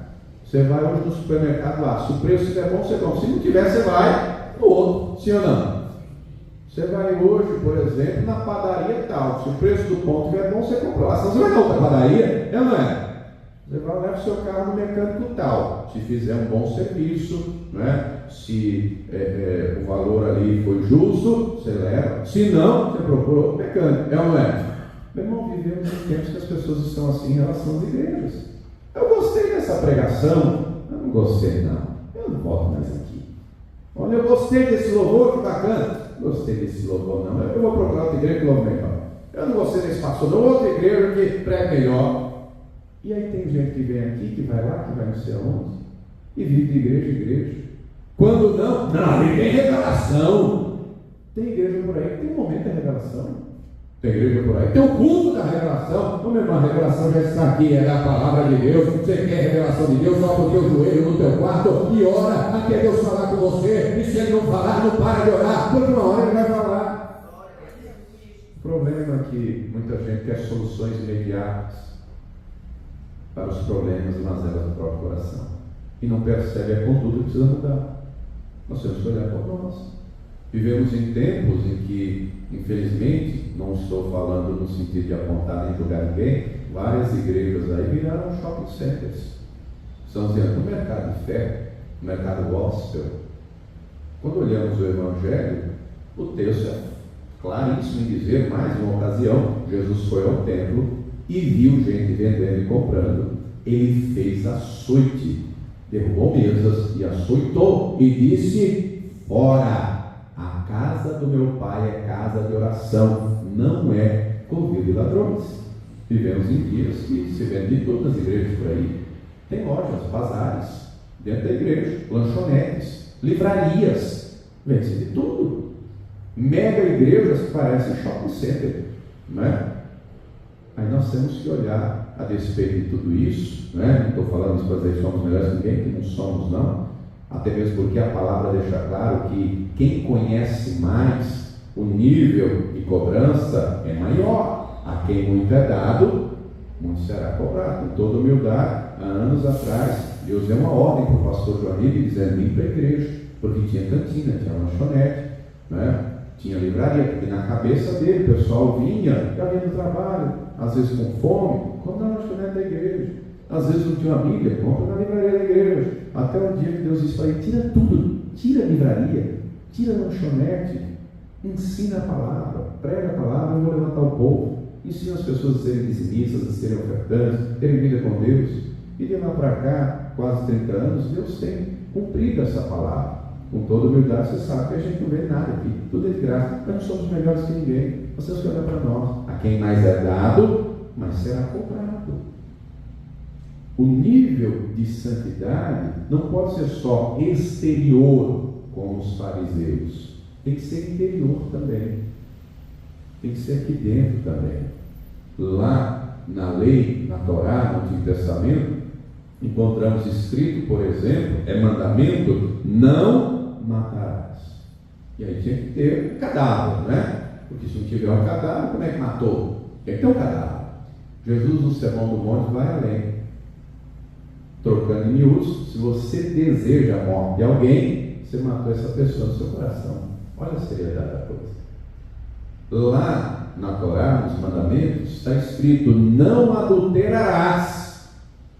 Você vai hoje no supermercado lá, se o preço estiver bom, você compra. Se não tiver, você vai no outro, sim ou não? Você vai hoje, por exemplo, na padaria tal. Se o preço do pão estiver bom, você compra lá. Se você vai na outra padaria, é ou não é? Você vai levar o seu carro no mecânico tal. Se fizer um bom serviço, né? Se o valor ali foi justo, você leva. Se não, você procura outro mecânico, é ou não é? Meu irmão, vivemos em tempos que as pessoas estão assim em relação às igrejas. Eu gostei dessa pregação. Eu não gostei, não. Eu não volto mais aqui. Olha, eu gostei desse louvor, que bacana. Gostei desse louvor, não. Eu vou procurar outra igreja que louva melhor. Eu não gostei desse pastor, não. Outra igreja que prega melhor. E aí tem gente que vem aqui, que vai lá, que vai não sei aonde, e vive de igreja em igreja. Quando não, ali tem revelação. Tem igreja por aí que tem um momento da revelação. Tem igreja por aí, tem o culto da revelação. Meu irmão, a revelação já está aqui, é da palavra de Deus. Você quer revelação de Deus, dobra o teu joelho no teu quarto e ora até Deus falar com você. E se Ele não falar, não para de orar, porque uma hora Ele vai falar. O problema é que muita gente quer soluções imediatas para os problemas e mazelas do próprio coração e não percebe a conduta que precisa mudar. Nós temos que olhar para nós. Vivemos em tempos em que, infelizmente, não estou falando no sentido de apontar nem julgar ninguém, várias igrejas aí viraram shopping centers. Estamos dentro do mercado de fé, do mercado gospel. Quando olhamos o Evangelho, o texto é claríssimo em dizer, mais uma ocasião, Jesus foi ao templo e viu gente vendendo e comprando. Ele fez açoite, derrubou mesas e açoitou e disse: ora, a casa do meu pai é casa de oração, não é covil de ladrões. Vivemos em dias que se vende de todas as igrejas por aí. Tem lojas, bazares, dentro da igreja, lanchonetes, livrarias, vende-se de tudo. Mega igrejas que parecem shopping center, não é? Aí nós temos que olhar a despeito de tudo isso, né? Não estou falando isso para dizer que somos melhores que ninguém, que não somos, não. Até mesmo porque a palavra deixa claro que quem conhece mais, o nível de cobrança é maior. a quem muito é dado, muito será cobrado. Com toda humildade, há anos atrás, Deus deu uma ordem para o pastor Joanildo dizendo: vim para a igreja, porque tinha cantina, tinha lanchonete, né? Tinha livraria, porque na cabeça dele o pessoal vinha, já vinha do trabalho, às vezes com fome, compra na lanchonete da igreja. Às vezes não tinha uma Bíblia, compra na livraria da igreja. Até o dia que Deus disse para ele: tira tudo, tira a livraria, tira a lanchonete, ensina a palavra, prega a palavra, eu vou levantar o povo. Ensina as pessoas a serem dizimistas, a serem ofertantes, terem vida com Deus. E de lá para cá, quase 30 anos, Deus tem cumprido essa palavra. Com toda humildade, você sabe que a gente não vê nada aqui, tudo é de graça, nós não somos melhores que ninguém. Vocês que olham para nós, a quem mais é dado, mais será cobrado. O nível de santidade não pode ser só exterior, como os fariseus, tem que ser interior também, tem que ser aqui dentro também. Lá na lei, na Torá, no Antigo Testamento, encontramos escrito, por exemplo, mandamento: não matarás. E aí tinha que ter cadáver, né? Porque se não tiver um cadáver, como é que matou? Tem que ter um cadáver. Jesus, no Sermão do Monte, vai além, trocando em miúdos: se você deseja a morte de alguém, você matou essa pessoa no seu coração. Olha a seriedade da coisa. Lá na Torá, nos mandamentos, está escrito: não adulterarás.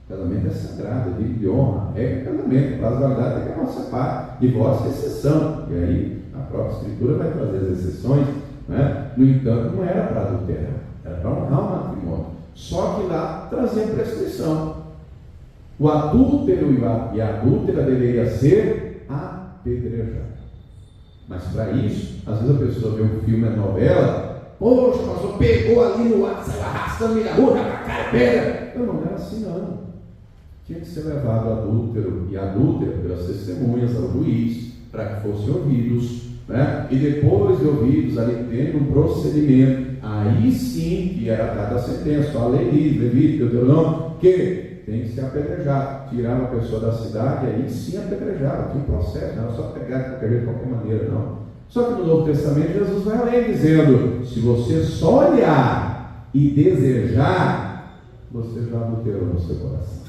Casamento é sagrado, é de honra, é casamento, para as validades é a nossa parte, divórcio é exceção, e aí a própria Escritura vai trazer as exceções, né? No entanto, não era para adulterar, era para honrar o matrimônio, só que lá trazia prescrição. O adúltero e a adúltera deveria ser apedrejado. Mas para isso, às vezes a pessoa vê um filme, uma novela: poxa, o pastor pegou ali no ar, saiu arrastando na rua, na cara, pega. Não era assim não. Tinha que ser levado adúltero e adúltera pelas testemunhas ao juiz, para que fossem ouvidos, né? E depois de ouvidos, ali tendo um procedimento, aí sim que era dada a sentença. A lei diz, Levítico, Deuteronômio, que tem que ser apedrejado. Tirava a pessoa da cidade, aí sim apedrejava. Tinha um processo, não era só pegar de qualquer jeito, de qualquer maneira, não. Só que no Novo Testamento Jesus vai além, dizendo: se você só olhar e desejar, você já adulterou no seu coração.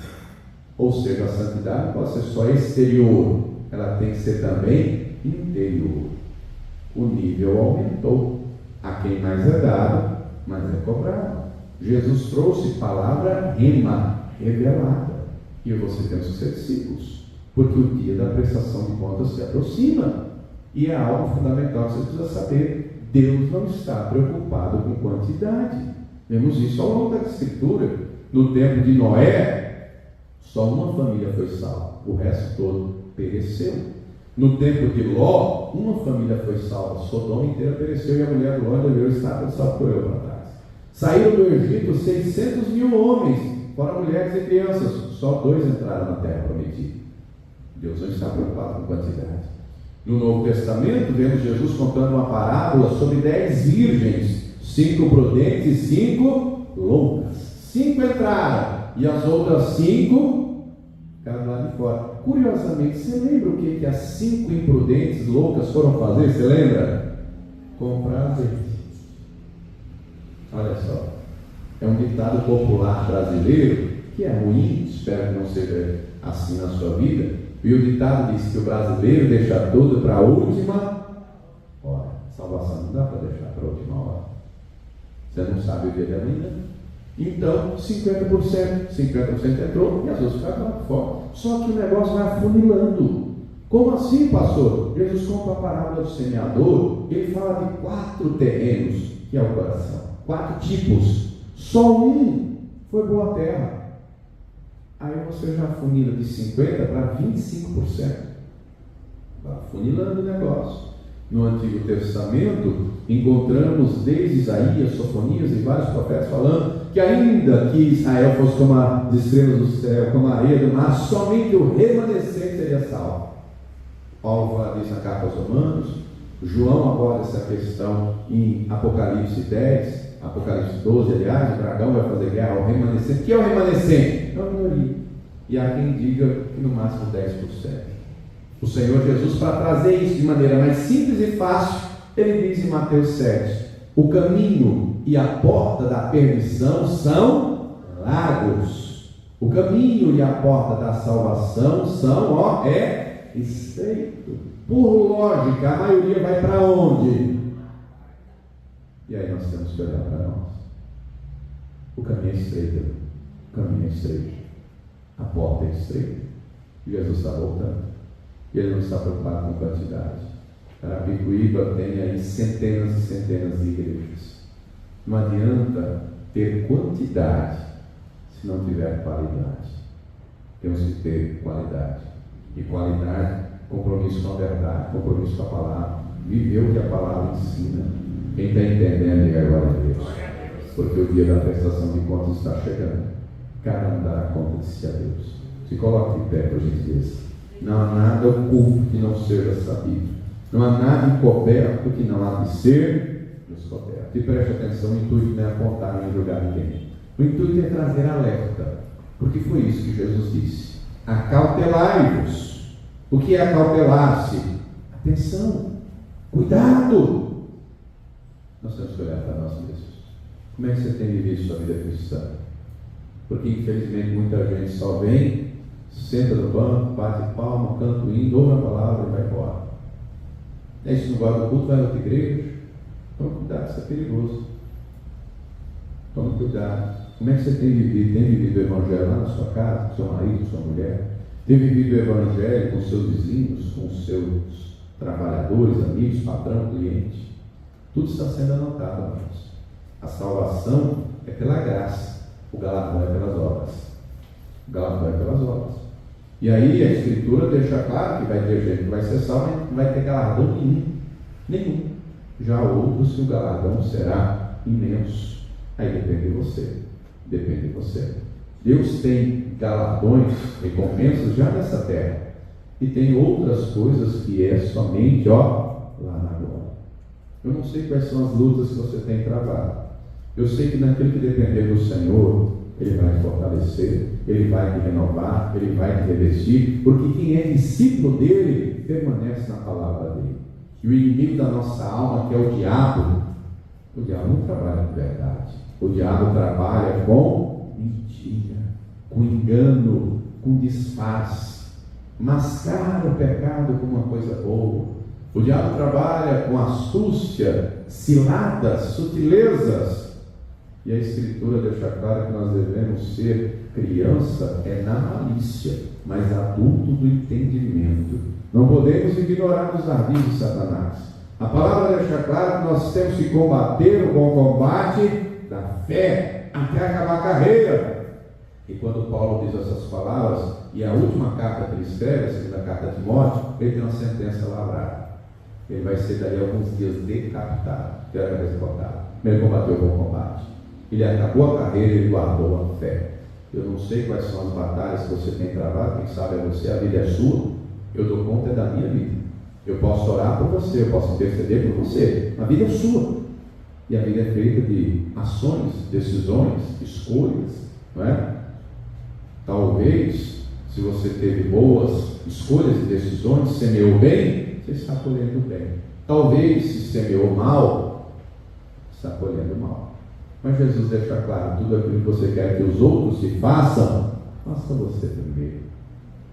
Ou seja, a santidade não pode ser só exterior, ela tem que ser também interior. O nível aumentou. A quem mais é dado, mais é cobrado. Jesus trouxe palavra rema, revelada. E você tem os seus discípulos, porque o dia da prestação de contas se aproxima. E é algo fundamental que você precisa saber: Deus não está preocupado com quantidade. Vemos isso ao longo da Escritura. No tempo de Noé, só uma família foi salva, o resto todo pereceu. No tempo de Ló, uma família foi salva, Sodoma inteira pereceu, e a mulher do Ló deveu estar salvou para trás. Saíram do Egito 600 mil homens, fora mulheres e crianças, só 2 entraram na terra prometida. Deus não está preocupado com quantidade. No Novo Testamento, vemos Jesus contando uma parábola sobre 10 virgens, 5 prudentes e 5 loucas. 5 entraram, e as outras 5 ficaram lá de fora. Curiosamente, você lembra o que as 5 imprudentes loucas foram fazer? Você lembra? Comprar azeite. Olha só, é um ditado popular brasileiro que é ruim, espero que não seja assim na sua vida. E o ditado diz que o brasileiro deixa tudo para a última hora. Salvação não dá para deixar para a última hora. Você não sabe o dia de amanhã. Então, 50% entrou e as outras ficaram lá fora. Só que o negócio vai afunilando. Como assim, pastor? Jesus conta a parábola do semeador. Ele fala de 4 terrenos, que é o coração. 4 tipos. Só um foi boa terra. Aí você já afunila de 50% para 25%. Vai afunilando o negócio. No Antigo Testamento, encontramos desde Isaías, Sofonias e vários profetas falando que ainda que Israel fosse como as estrelas do céu, como a areia do mar, somente o remanescente seria salvo. Paulo fala disso na carta aos Romanos. João aborda essa questão em Apocalipse 10, Apocalipse 12, aliás: o dragão vai fazer guerra ao remanescente. O que é o remanescente? É a minoria. E há quem diga que no máximo 10%. O Senhor Jesus, para trazer isso de maneira mais simples e fácil, ele diz em Mateus 7: o caminho e a porta da perdição são largos. O caminho e a porta da salvação são, estreito. Por lógica, a maioria vai para onde? E aí nós temos que olhar para nós. O caminho é estreito. O caminho é estreito. A porta é estreita. Jesus está voltando. E ele não está preocupado com quantidade. Carapicuíba tem aí centenas e centenas de igrejas. Não adianta ter quantidade se não tiver qualidade. Temos que ter qualidade. E qualidade, compromisso com a verdade, compromisso com a palavra. Viver o que a palavra ensina. Quem está entendendo, diga glória a Deus. Porque o dia da prestação de contas está chegando. Cada um dará conta de si a Deus. Se coloque de pé, por gentileza. Não há nada oculto que não seja sabido. Não há nada encoberto que não há de ser descoberto. E preste atenção, o intuito não é apontar nem julgar ninguém. O intuito é trazer alerta. Porque foi isso que Jesus disse. Acautelai-vos. O que é acautelar-se? Atenção, cuidado. Nós temos que olhar para nós mesmos. Como é que você tem vivido sua vida cristã? Porque infelizmente muita gente só vem, senta no banco, bate palma, canta o hino, ouve a palavra e vai embora. É isso, não gosta do culto, vai a outra igreja. Tome cuidado, isso é perigoso. Tome cuidado. Como é que você tem vivido? Tem vivido o evangelho lá na sua casa, com seu marido, com sua mulher? Tem vivido o evangelho com seus vizinhos, com seus trabalhadores, amigos, patrão, cliente? Tudo está sendo anotado, amados. A salvação é pela graça. O galardão é pelas obras. O galardão é pelas obras. E aí a Escritura deixa claro que vai ter gente que vai ser salvo, mas não vai ter galardão nenhum. Já outros que o galardão será imenso. Aí depende de você. Depende de você. Deus tem galardões, recompensas já nessa terra. E tem outras coisas que é somente lá na glória. Eu não sei quais são as lutas que você tem travado. Eu sei que naquilo que depender do Senhor, Ele vai te fortalecer, Ele vai te renovar, Ele vai te revestir, porque quem é discípulo dEle, permanece na palavra dEle. E o inimigo da nossa alma, que é o diabo não trabalha com verdade. O diabo trabalha com mentira, com engano, com disfarce. Mascara o pecado com uma coisa boa. O diabo trabalha com astúcia, ciladas, sutilezas. E a Escritura deixa claro que nós devemos ser criança na malícia, mas adulto do entendimento. Não podemos ignorar os ardis de Satanás. A palavra deixa claro que nós temos que combater o bom combate da fé até acabar a carreira. E quando Paulo diz essas palavras, e a última carta que ele escreve, a segunda carta de Timóteo, ele tem uma sentença lavrada. Ele vai ser dali alguns dias decapitado, ter a cabeça cortada. Ele combateu o bom combate. Ele acabou a carreira, ele guardou a fé. Eu não sei quais são as batalhas que você tem travado, quem sabe é você, a vida é sua. Eu dou conta da minha vida. Eu posso orar por você, eu posso interceder por você. A vida é sua. E a vida é feita de ações, decisões, escolhas, não é? Talvez, se você teve boas escolhas e decisões, semeou bem, você está colhendo bem. Talvez, se semeou mal, está colhendo mal. Mas Jesus deixa claro, tudo aquilo que você quer que os outros te façam, faça você primeiro.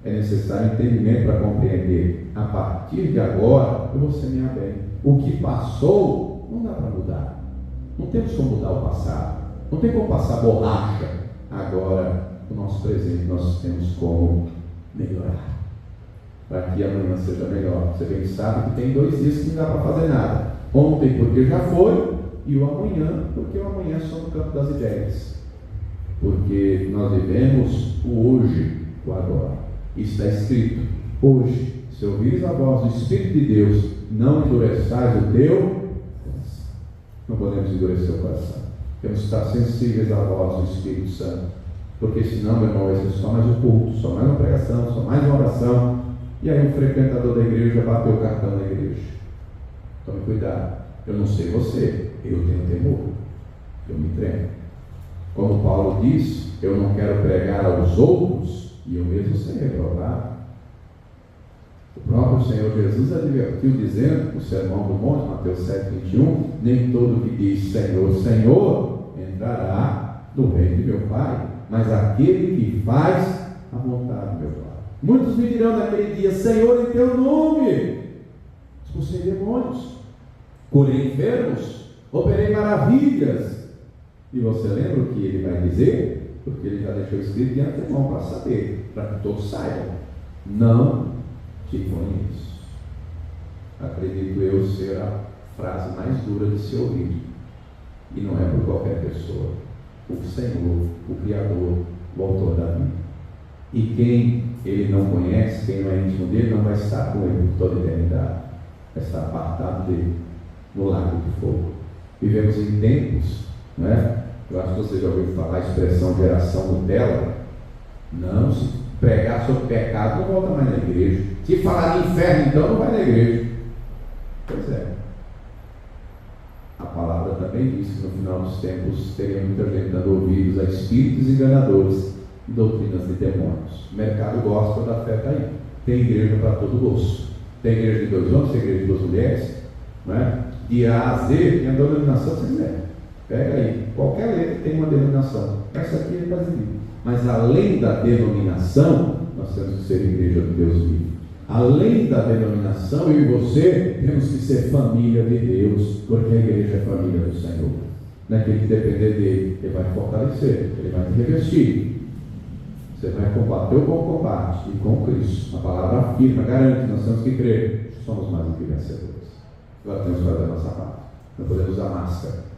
É necessário entendimento para compreender. A partir de agora, eu vou semear bem. O que passou, não dá para mudar. Não temos como mudar o passado. Não tem como passar borracha. Agora, o nosso presente, nós temos como melhorar. Para que amanhã seja melhor. Você bem sabe que tem 2 dias que não dá para fazer nada. Ontem, porque já foi. E o amanhã, porque o amanhã é só no campo das ideias. Porque nós vivemos o hoje, o agora. Isso está escrito. Hoje, se ouvires a voz do Espírito de Deus, não endureçais o teu coração. Não podemos endurecer o coração. Temos que estar sensíveis à voz do Espírito Santo. Porque senão, meu irmão, vai ser só mais um culto, só mais uma pregação, só mais uma oração. E aí um frequentador da igreja bateu o cartão da igreja. Tome cuidado. Eu não sei você, eu tenho temor, eu me tremo. Como Paulo diz, eu não quero pregar aos outros e eu mesmo ser reprovado. O próprio próprio Senhor Jesus advertiu, dizendo, no Sermão do Monte, Mateus 7,21, nem todo que diz Senhor, Senhor, entrará no reino de meu Pai, mas aquele que faz a vontade do meu Pai. Muitos me dirão naquele dia, Senhor, em teu nome expulsei demônios, curei enfermos, operei maravilhas. E você lembra o que ele vai dizer? Porque ele já deixou escrito de antemão para saber, para que todos saibam. Não te conheço. Acredito eu ser a frase mais dura de se ouvir. E não é por qualquer pessoa. O Senhor, o Criador, o Autor da vida. E quem ele não conhece, quem não é íntimo dele, não vai estar com ele por toda a eternidade. Vai estar apartado dele, no lago de fogo. Vivemos em tempos, não é? Eu acho que você já ouviu falar a expressão geração Nutella. Não, se pregar sobre pecado, não volta mais na igreja. Se falar de inferno, então não vai na igreja. Pois é. A palavra também diz que no final dos tempos teria muita gente dando ouvidos a espíritos enganadores e doutrinas de demônios. O mercado gosta da fé, está aí. Tem igreja para todo gosto. Tem igreja de 2 homens, tem igreja de 2 mulheres, não é? De A a Z, tem a denominação que você quiser. Pega aí, qualquer letra tem uma denominação. Essa aqui é brasileira. Mas além da denominação, nós temos que ser igreja do Deus vivo. Além da denominação, eu e você temos que ser família de Deus, porque a igreja é família do Senhor. Naquele que depender dele, ele vai te fortalecer, ele vai te revestir. Você vai combater o bom combate, e com Cristo. A palavra afirma, garante, nós temos que crer, somos mais do que vencedores. Agora temos que fazer a nossa parte. Não podemos usar máscara.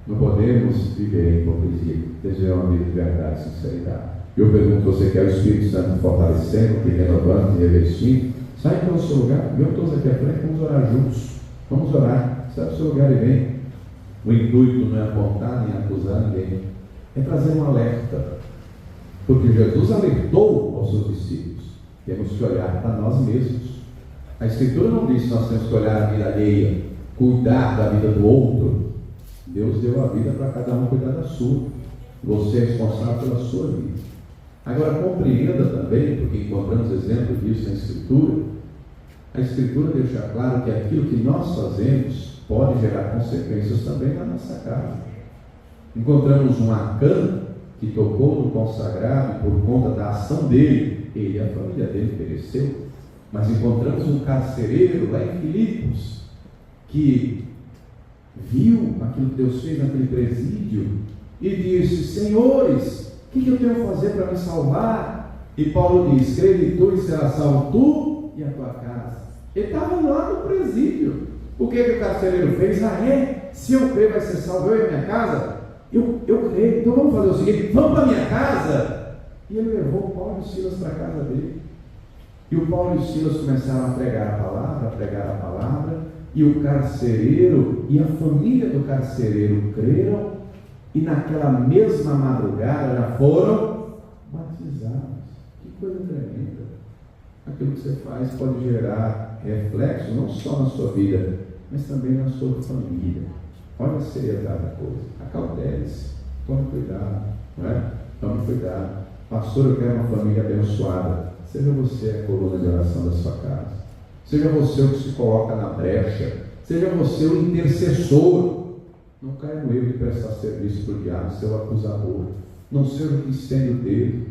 Não podemos viver em hipocrisia. Desejar uma vida de verdade e sinceridade. Eu pergunto, você quer o Espírito Santo fortalecendo, te renovando, te revestindo? Sai para o seu lugar, eu todos aqui à frente, vamos orar juntos. Vamos orar, sai para o seu lugar e vem. O intuito não é apontar nem acusar ninguém, é trazer um alerta. Porque Jesus alertou aos seus discípulos. Temos que olhar para nós mesmos. A Escritura não diz que nós temos que olhar a vida alheia, cuidar da vida do outro. Deus deu a vida para cada um cuidar da sua. Você é responsável pela sua vida. Agora compreenda também, porque encontramos exemplo disso na Escritura. A Escritura deixa claro que aquilo que nós fazemos pode gerar consequências também na nossa casa. Encontramos um Acã que tocou no consagrado e por conta da ação dele, ele e a família dele pereceu. Mas encontramos um carcereiro lá em Filipos que viu aquilo que Deus fez naquele presídio e disse, senhores, o que eu tenho a fazer para me salvar? E Paulo diz, crê em tu e será salvo tu e a tua casa. Ele estava lá no presídio. O que o carcereiro fez? Se eu crer vai ser salvo eu e a minha casa? Eu creio, então vamos fazer o seguinte, vamos para a minha casa. E ele levou o Paulo e o Silas para a casa dele. E o Paulo e o Silas começaram a pregar a palavra, e o carcereiro e a família do carcereiro creram, e naquela mesma madrugada já foram batizados. Que coisa tremenda. Aquilo que você faz pode gerar reflexo não só na sua vida, mas também na sua família. Olha a seriedade da coisa. Acautele-se, tome cuidado, não é? Tome cuidado. Pastor, eu quero uma família abençoada. Seja você a coluna de oração da sua casa. Seja você o que se coloca na brecha. Seja você o intercessor. Não caia no erro de prestar serviço para o diabo, seu acusador. Não seja o que estende o dedo,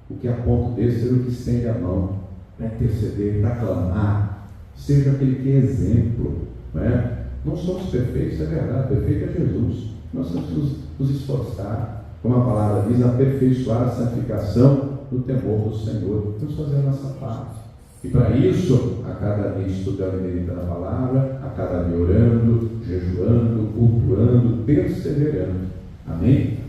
o que aponta o dedo, seja o que estende a mão para interceder, para clamar. Seja aquele que é exemplo, não é? Não somos perfeitos, é verdade, perfeito é Jesus. Nós temos que nos esforçar, como a palavra diz, aperfeiçoar a santificação no temor do Senhor. Vamos fazer a nossa parte. E para isso, a cada dia estudando e meditando a palavra, a cada dia orando, jejuando, cultuando, perseverando. Amém?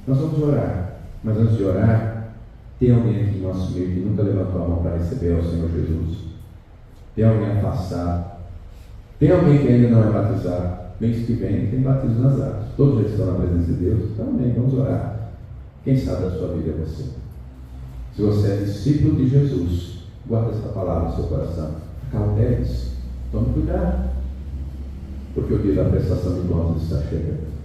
Nós vamos orar, mas antes de orar, tem alguém aqui no nosso meio que nunca levantou a mão para receber ao Senhor Jesus? Tem alguém afastado? Tem alguém que ainda não é batizado? Mês que vem tem batismo nas águas. Todos já estão na presença de Deus? Então, amém, vamos orar. Quem sabe da sua vida é você. Se você é discípulo de Jesus, guarda essa palavra no seu coração. Acautele-se. Tome cuidado. Porque o dia da prestação de contas está chegando.